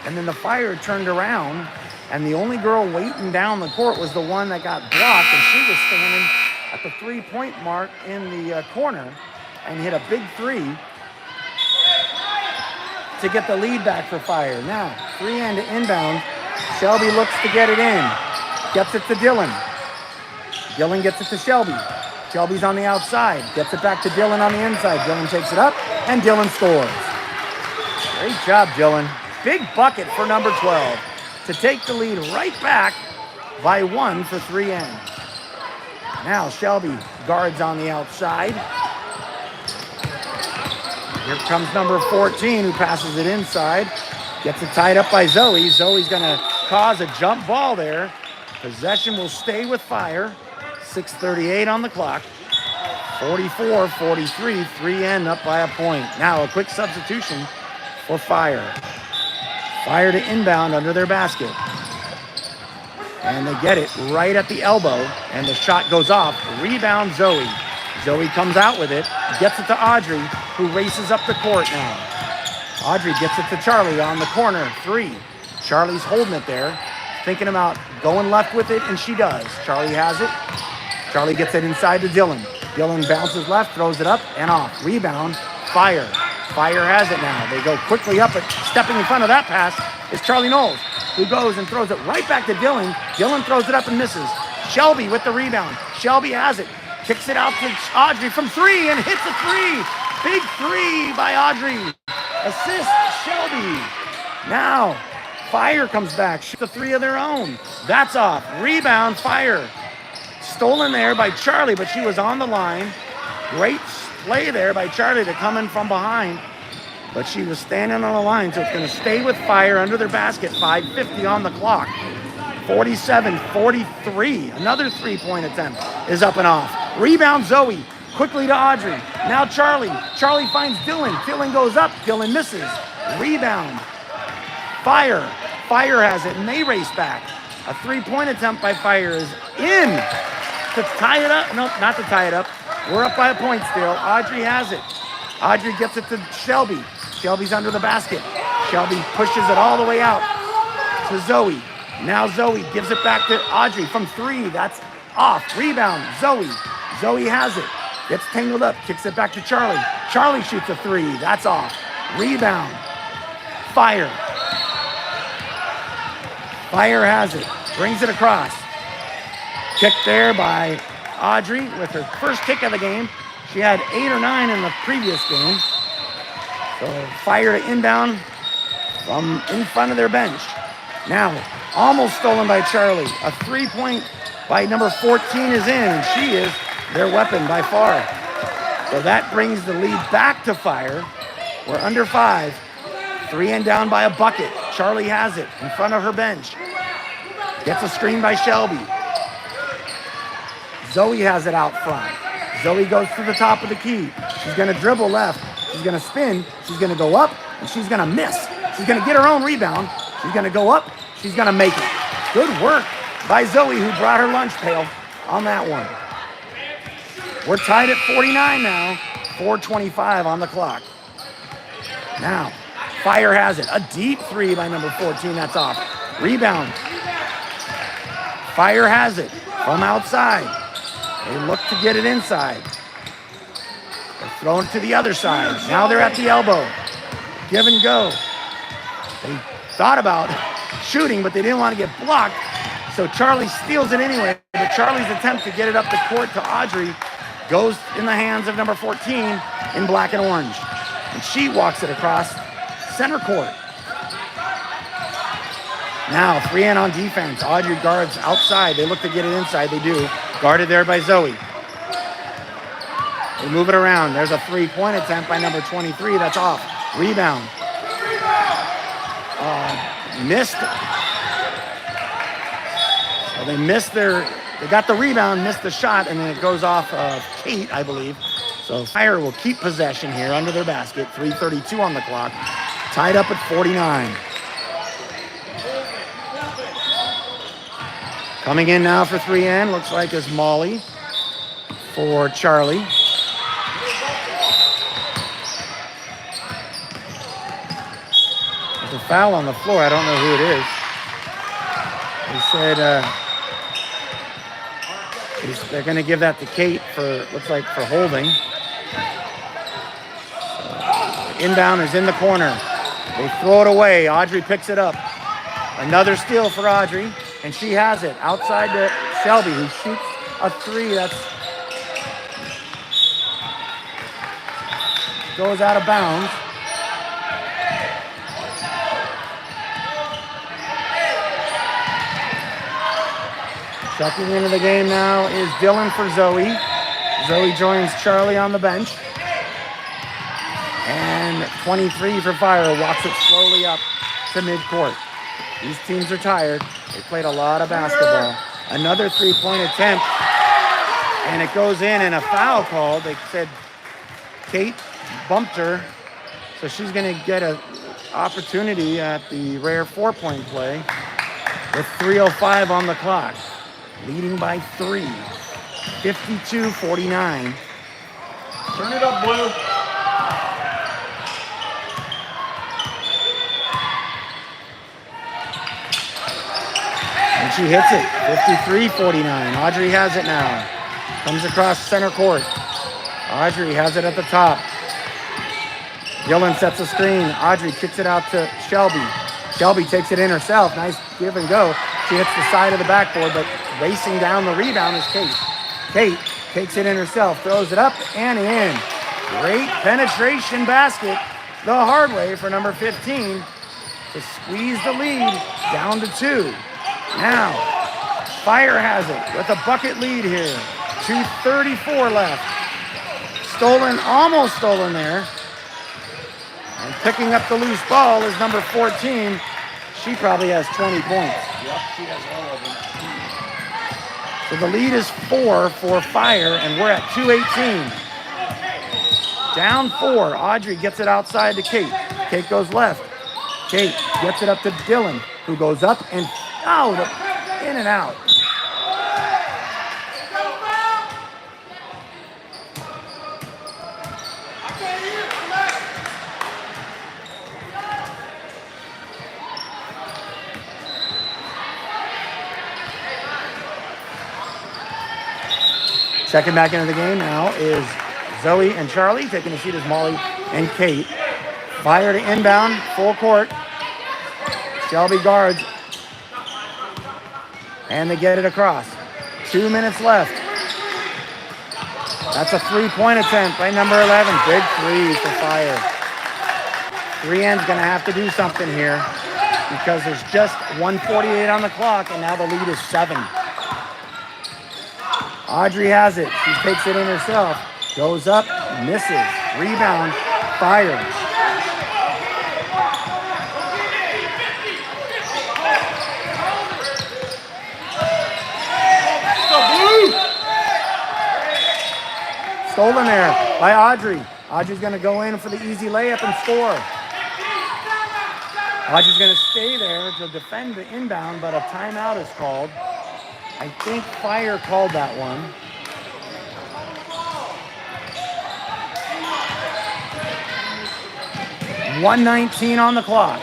and then the Fire turned around, and the only girl waiting down the court was the one that got blocked, and she was standing at the three-point mark in the corner and hit a big three to get the lead back for Fire. Now, 3N to inbound. Shelby looks to get it in. Gets it to Dylan. Dylan gets it to Shelby. Shelby's on the outside. Gets it back to Dylan on the inside. Dylan takes it up, and Dylan scores. Great job, Dylan. Big bucket for number 12 to take the lead right back by 1 for 3N. Now Shelby guards on the outside. Here comes number 14, who passes it inside. Gets it tied up by Zoe. Zoe's gonna cause a jump ball there. Possession will stay with Fire. 6:38 on the clock. 44-43, 3N up by a point. Now a quick substitution for Fire. Fire to inbound under their basket. And they get it right at the elbow, and the shot goes off. Rebound Zoe. Zoe comes out with it, gets it to Audrey, who races up the court now. Audrey gets it to Charlie on the corner, 3. Charlie's holding it there, thinking about going left with it, and she does. Charlie has it. Charlie gets it inside to Dylan. Dylan bounces left, throws it up, and off. Rebound, Fire. Fire has it now. They go quickly up, but stepping in front of that pass is Charlie Knowles, who goes and throws it right back to Dylan. Dylan throws it up and misses. Shelby with the rebound. Shelby has it. Kicks it out to Audrey from 3 and hits a 3. Big 3 by Audrey. Assist Shelby. Now, Fire comes back. Shoots a 3 of their own. That's off. Rebound, Fire. Stolen there by Charlie, but she was on the line. Great play there by Charlie to come in from behind. But she was standing on the line, so it's going to stay with Fire under their basket. 5:50 on the clock. 47-43. Another three-point attempt is up and off. Rebound Zoe. Quickly to Audrey. Now Charlie. Charlie finds Dylan. Dylan goes up. Dylan misses. Rebound. Fire. Fire has it, and they race back. A three-point attempt by Fire is in to tie it up. Nope, not to tie it up. We're up by a point still. Audrey has it. Audrey gets it to Shelby. Shelby's under the basket. Shelby pushes it all the way out to Zoe. Now Zoe gives it back to Audrey from 3. That's off. Rebound, Zoe. Zoe has it. Gets tangled up. Kicks it back to Charlie. Charlie shoots a 3. That's off. Rebound. Fire. Fire has it. Brings it across. Kick there by Audrey with her first kick of the game. She had 8 or 9 in the previous game. So Fire to inbound from in front of their bench. Now, almost stolen by Charlie. A 3-point by number 14 is in, and she is their weapon by far. So that brings the lead back to Fire. We're under 5. 3N down by a bucket. Charlie has it in front of her bench. Gets a screen by Shelby. Zoe has it out front. Zoe goes to the top of the key. She's gonna dribble left. She's gonna spin. She's gonna go up, and she's gonna miss. She's gonna get her own rebound. She's gonna go up. She's gonna make it. Good work by Zoe, who brought her lunch pail on that one. We're tied at 49 now. 4:25 on the clock. Now, Fire has it. A deep three by number 14. That's off. Rebound. Fire has it from outside. They look to get it inside. They're throwing it to the other side. Now they're at the elbow. Give and go. They thought about shooting, but they didn't want to get blocked. So Charlie steals it anyway. But Charlie's attempt to get it up the court to Audrey goes in the hands of number 14 in black and orange. And she walks it across center court. Now, 3-in on defense. Audrey guards outside. They look to get it inside. They do. Guarded there by Zoe. They move it around. There's a 3-point attempt by number 23. That's off. Rebound. Missed it. So they got the rebound, missed the shot, and then it goes off Kate, I believe. So Fire will keep possession here under their basket. 3:32 on the clock. Tied up at 49. Coming in now for 3-in, looks like is Molly for Charlie. There's a foul on the floor. I don't know who it is. They said they're going to give that to Kate for, looks like, for holding. Inbound is in the corner. They throw it away. Audrey picks it up. Another steal for Audrey, and she has it outside to Shelby, who shoots a three. That's goes out of bounds. Checking into the game now is Dylan for Zoe. Zoe joins Charlie on the bench. And 23 for Fire, walks it slowly up to midcourt. These teams are tired. They played a lot of basketball. Another 3-point attempt, and it goes in, and a foul called. They said Kate bumped her, so she's going to get an opportunity at the rare 4-point play with 3:05 on the clock. Leading by 3, 52-49. Turn it up, Blue. And she hits it, 53-49. Audrey has it now. Comes across center court. Audrey has it at the top. Dylan sets a screen. Audrey kicks it out to Shelby. Shelby takes it in herself. Nice give and go. She hits the side of the backboard, but racing down the rebound is Kate. Kate takes it in herself, throws it up and in. Great penetration basket the hard way for number 15 to squeeze the lead down to 2. Now, Fire has it with a bucket lead here. 2:34 left. Stolen, almost stolen there. And picking up the loose ball is number 14. She probably has 20 points. Yep, she has all of them. So the lead is 4 for Fire, and we're at 2:18. Down 4. Audrey gets it outside to Kate. Kate goes left. Kate gets it up to Dylan, who goes up and out, in and out. Checking back into the game now is Zoe and Charlie. Taking a seat is Molly and Kate. Fire to inbound, full court. Shelby guards. And they get it across. 2 minutes left. That's a 3-point attempt by number 11. Big 3 for Fire. 3N's going to have to do something here because there's just 1:48 on the clock, and now the lead is 7. Audrey has it. She takes it in herself. Goes up, misses. Rebound, Fire. Stolen there by Audrey. Audrey's going to go in for the easy layup and score. Audrey's going to stay there to defend the inbound, but a timeout is called. I think Fire called that one. .119 on the clock.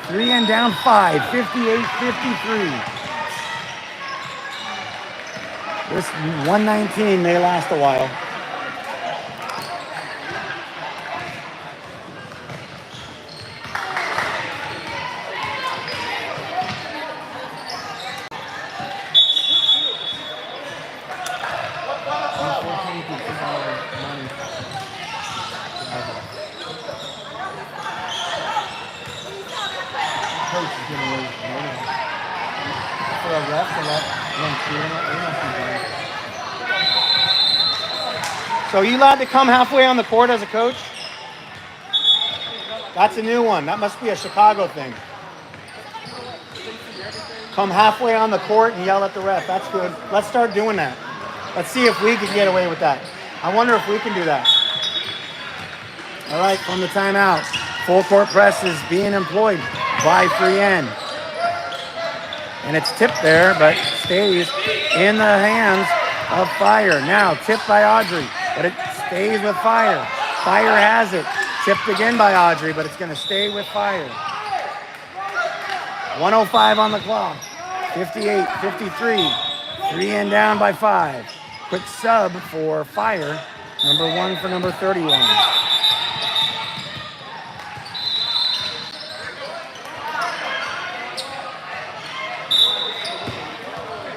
3 and down 5, 58-53. This 119 may last a while. So are you allowed to come halfway on the court as a coach? That's a new one. That must be a Chicago thing. Come halfway on the court and yell at the ref. That's good. Let's start doing that. Let's see if we can get away with that. I wonder if we can do that. All right, from the timeout. Full court press is being employed by 3N. And it's tipped there, but stays in the hands of Fire. Now tipped by Audrey, but it stays with Fire. Fire has it. Tipped again by Audrey, but it's going to stay with Fire. 105 on the clock. 58-53. 3N down by 5. Quick sub for Fire. Number 1 for number 31.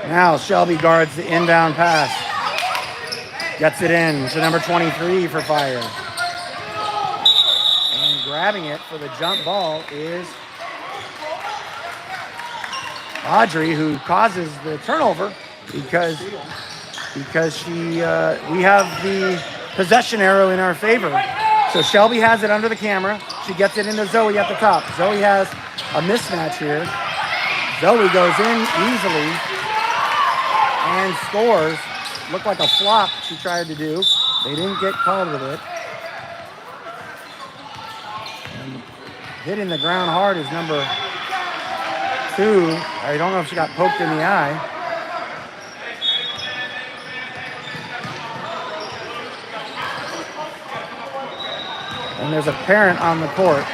Now Shelby guards the inbound pass. Gets it in to number 23 for Fire. And grabbing it for the jump ball is Audrey, who causes the turnover because we have the possession arrow in our favor. So Shelby has it under the camera. She gets it into Zoe at the top. Zoe has a mismatch here. Zoe goes in easily and scores. Looked like a flop she tried to do. They didn't get called with it. And hitting the ground hard is number 2. I don't know if she got poked in the eye. And there's a parent on the court.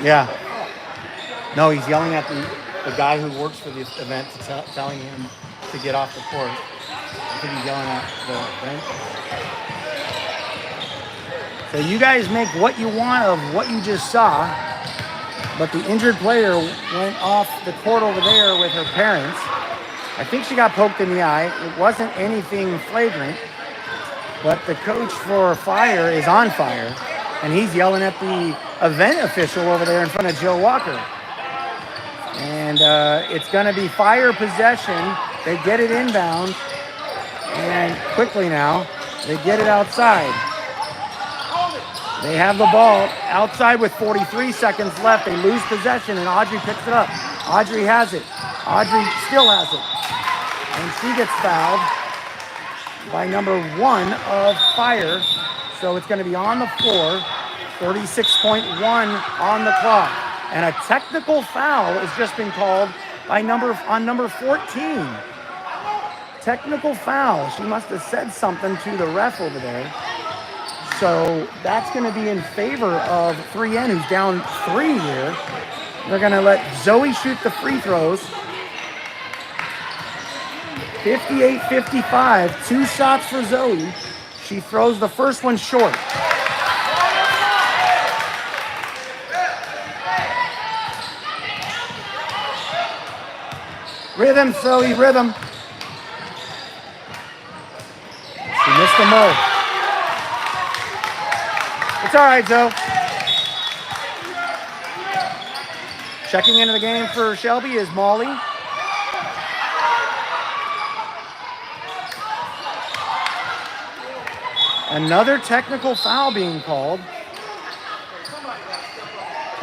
Yeah. No, he's yelling at the guy who works for the event, telling him to get off the court. I think he's yelling at the event. So you guys make what you want of what you just saw, but the injured player went off the court over there with her parents. I think she got poked in the eye. It wasn't anything flagrant, but the coach for Fire is on Fire, and he's yelling at the event official over there in front of Joe Walker. And it's going to be Fire possession. They get it inbound, and quickly now, they get it outside. They have the ball outside with 43 seconds left. They lose possession, and Audrey picks it up. Audrey has it. Audrey still has it. And she gets fouled by number 1 of Fire. So it's going to be on the floor. 36.1 on the clock. And a technical foul has just been called by number 14. Technical foul. She must have said something to the ref over there. So that's going to be in favor of 3N, who's down 3 here. They're going to let Zoe shoot the free throws. 58-55. 2 shots for Zoe. She throws the first one short. Rhythm, Zoe, rhythm. She missed them both. It's all right, Zoe. Checking into the game for Shelby is Molly. Another technical foul being called.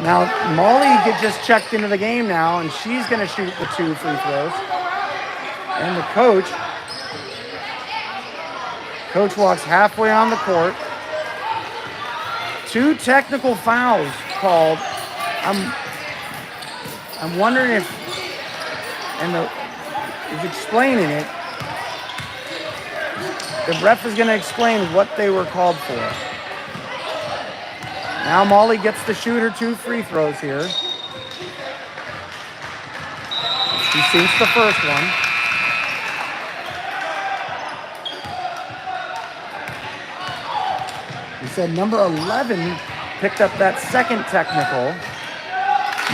Now, Molly just checked into the game now, and she's going to shoot the 2 free throws. And the coach walks halfway on the court. 2 technical fouls called. I'm wondering if, he's explaining it. The ref is going to explain what they were called for. Now Molly gets to shoot her 2 free throws here. She sinks the first one. He said number 11 picked up that second technical.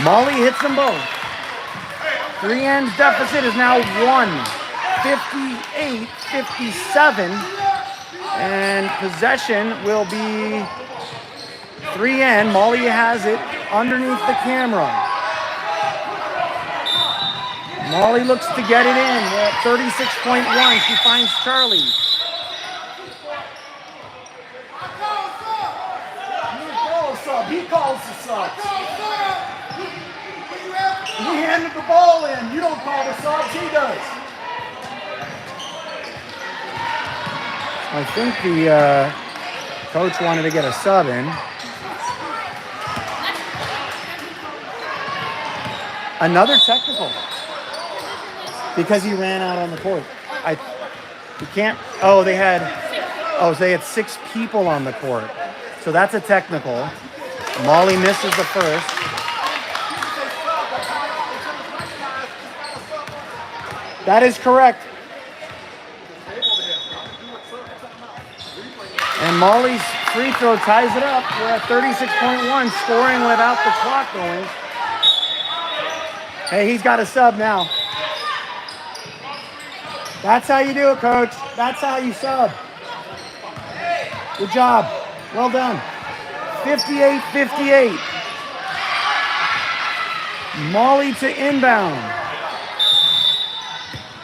Molly hits them both. 3 ends deficit is now 58-57. And possession will be 3N. Molly has it underneath the camera. Molly looks to get it in. We're at 36.1. She finds Charlie. He calls the subs. He handed the ball in. You don't call the subs, he does. I think the coach wanted to get a sub in. Another technical. Because he ran out on the court. So they had 6 people on the court. So that's a technical. Molly misses the first. That is correct. And Molly's free throw ties it up. We're at 36.1, scoring without the clock going. Hey, he's got a sub now. That's how you do it, coach. That's how you sub. Good job. Well done. 58-58. Molly to inbound.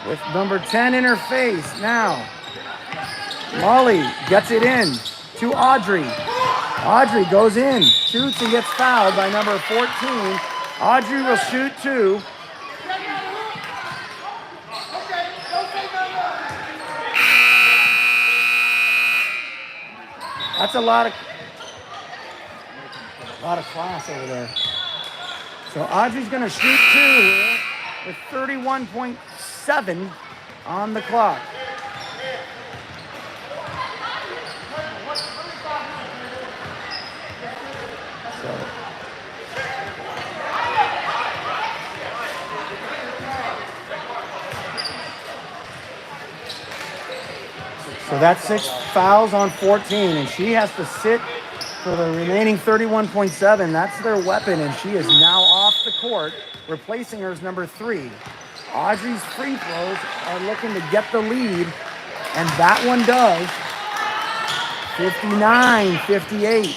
With number 10 in her face now. Molly gets it in to Audrey. Audrey goes in, shoots and gets fouled by number 14. Audrey will shoot 2. That's a lot of class over there. So Audrey's going to shoot 2 here with 31.7 on the clock. So that's 6 fouls on 14, and she has to sit for the remaining 31.7. That's their weapon, and she is now off the court. Replacing her is number 3. Audrey's free throws are looking to get the lead, and that one does. 59-58.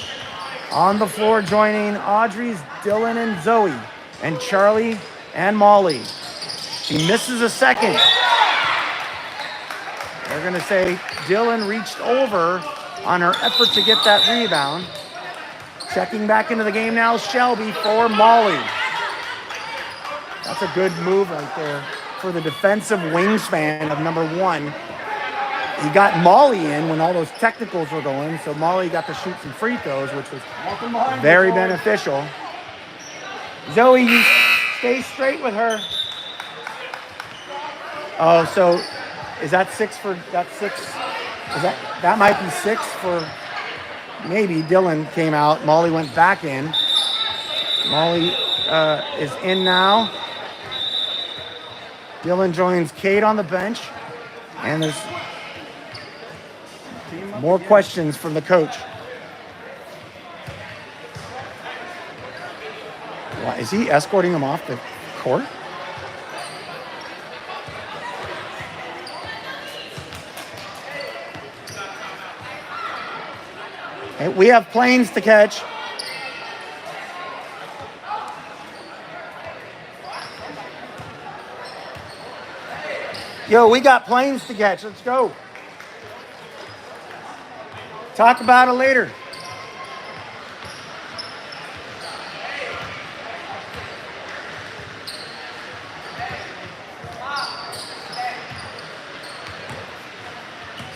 On the floor joining Audrey's Dylan and Zoe, and Charlie and Molly. She misses a second. They're going to say Dylan reached over on her effort to get that rebound. Checking back into the game now, Shelby for Molly. That's a good move right there for the defensive wingspan of number 1. He got Molly in when all those technicals were going, so Molly got to shoot some free throws, which was very beneficial. Zoe, you stay straight with her. Oh, so is that 6 for, that's 6? That might be 6 for, maybe Dylan came out. Molly went back in. Molly is in now. Dylan joins Kate on the bench. And there's more questions from the coach. Why, is he escorting him off the court? Okay, we have planes to catch. Yo, we got planes to catch. Let's go. Talk about it later.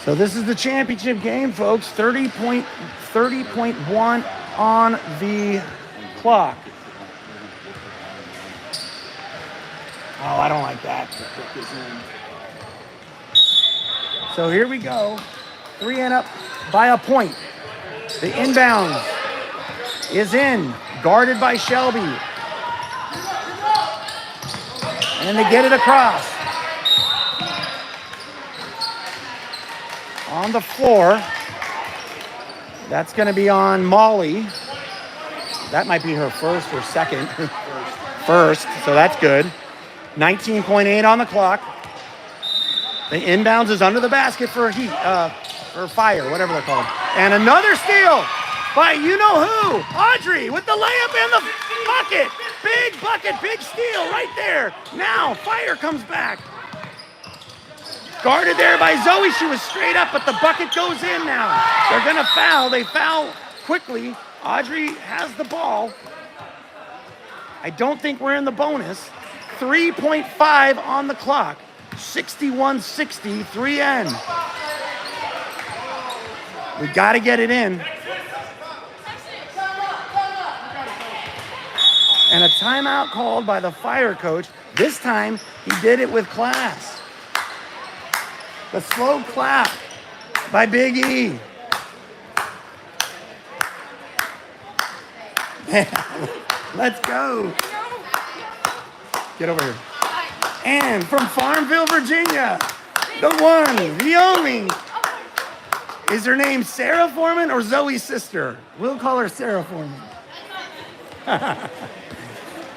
So this is the championship game, folks. 30.1 on the clock. Oh, I don't like that. So here we go. 3 and up by a point. The inbound is in, guarded by Shelby. And they get it across. On the floor. That's going to be on Molly. That might be her first or second. First, so that's good. 19.8 on the clock. The inbounds is under the basket for Heat, or Fire, whatever they're called. And another steal by you-know-who, Audrey, with the layup and the bucket. Big steal right there. Now Fire comes back. Guarded there by Zoe. She was straight up, but the bucket goes in now. They're going to foul. They foul quickly. Audrey has the ball. I don't think we're in the bonus. 3.5 on the clock. 61-60, 3N. We got to get it in. And a timeout called by the Fire coach. This time, he did it with class. The slow clap by Big E. Let's go. Get over here. And from Farmville, Virginia, the one, the only. Is her name Sarah Foreman or Zoe's sister? We'll call her Sarah Foreman.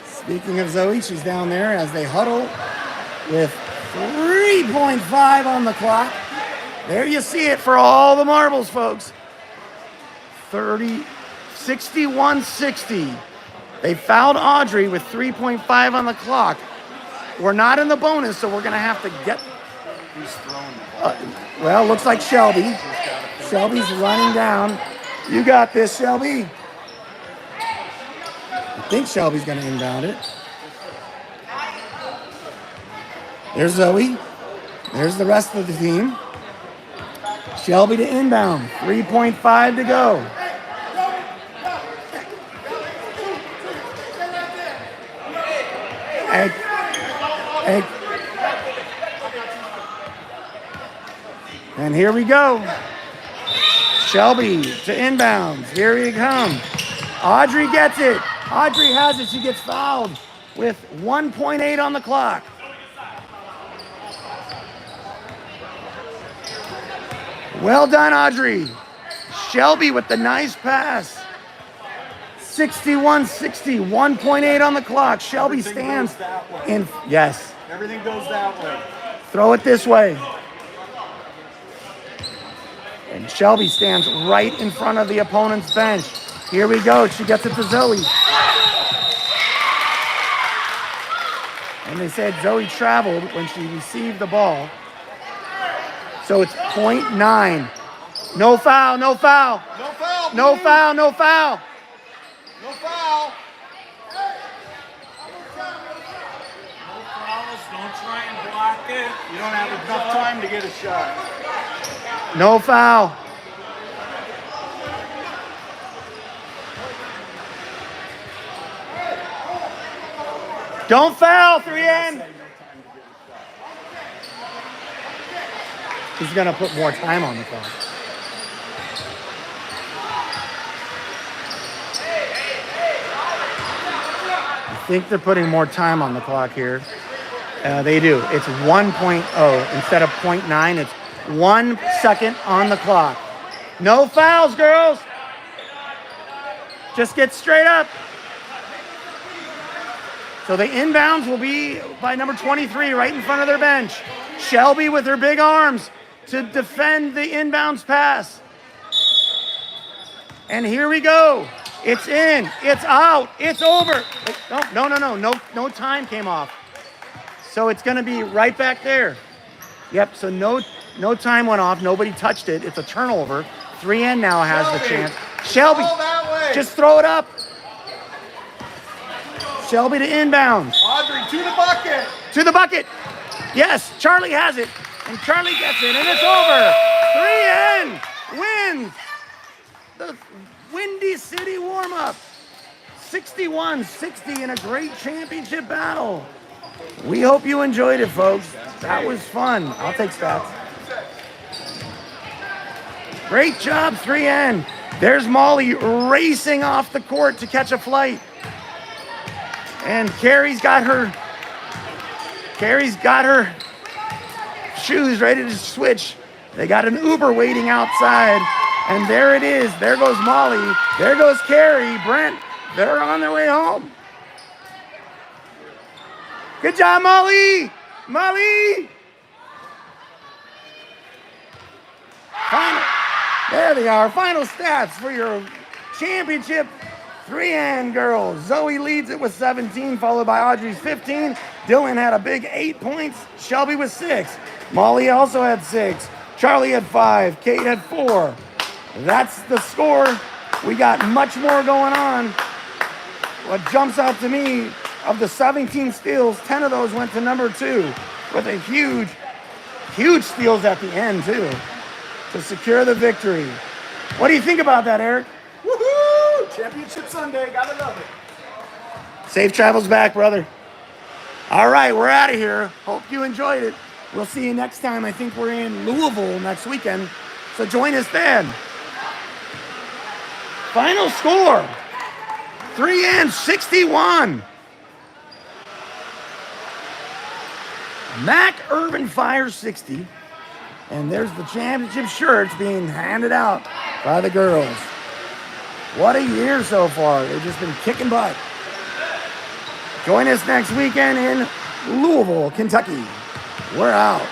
Speaking of Zoe, she's down there as they huddle with 3.5 on the clock. There you see it for all the marbles, folks. 61-60. They fouled Audrey with 3.5 on the clock. We're not in the bonus, so we're going to have to get... Who's throwing the ball? Well, looks like Shelby. Shelby's running down. You got this, Shelby. I think Shelby's going to inbound it. There's Zoe. There's the rest of the team. Shelby to inbound. 3.5 to go. Hey. And here we go. Shelby to inbounds. Here he comes. Audrey gets it. Audrey has it. She gets fouled with 1.8 on the clock. Well done, Audrey. Shelby with the nice pass. 61-60, 1.8 on the clock. Shelby Everything stands goes that way. in. Yes. Everything goes that way. Throw it this way. And Shelby stands right in front of the opponent's bench. Here we go. She gets it to Zoe. And they said Zoe traveled when she received the ball. So it's 0.9. No foul, no foul. No foul. No foul, no foul. No foul. No fouls. Don't try and block it. You don't have enough time to get a shot. No foul. Don't foul, 3N. He's going to put more time on the clock. I think they're putting more time on the clock here. They do. It's 1.0 instead of 0.9. It's 1 second on the clock. No fouls, girls. Just get straight up. So the inbounds will be by number 23 right in front of their bench. Shelby with her big arms to defend the inbounds pass. And here we go. It's in. It's out. It's over. No time came off. So it's going to be right back there. Yep, so no time went off. Nobody touched it. It's a turnover. 3N now has the chance. Shelby, just throw it up. Shelby to inbounds. Audrey, to the bucket. To the bucket. Yes, Charlie has it. And Charlie gets it, and it's over. 3N wins the Windy City warm-up. 61-60 in a great championship battle. We hope you enjoyed it, folks. That was fun. I'll take stats. Great job, 3N. There's Molly racing off the court to catch a flight. And Carrie's got her shoes ready to switch. They got an Uber waiting outside. And there it is. There goes Molly. There goes Carrie. Brent. They're on their way home. Good job, Molly. Molly. There they are. Final stats for your championship 3N girls. Zoe leads it with 17, followed by Audrey's 15. Dylan had a big 8 points. Shelby with 6. Molly also had 6. Charlie had 5. Kate had 4. That's the score. We got much more going on. What jumps out to me, of the 17 steals, 10 of those went to number 2 with a huge steals at the end too to secure the victory. What do you think about that, Eric? Woohoo! Championship Sunday, gotta love it. Safe travels back, brother. All right, we're out of here. Hope you enjoyed it. We'll see you next time. I think we're in Louisville next weekend, so join us then. Final score, 3N 61. Mac Irvin fires 60. And there's the championship shirts being handed out by the girls. What a year so far. They've just been kicking butt. Join us next weekend in Louisville, Kentucky. We're out.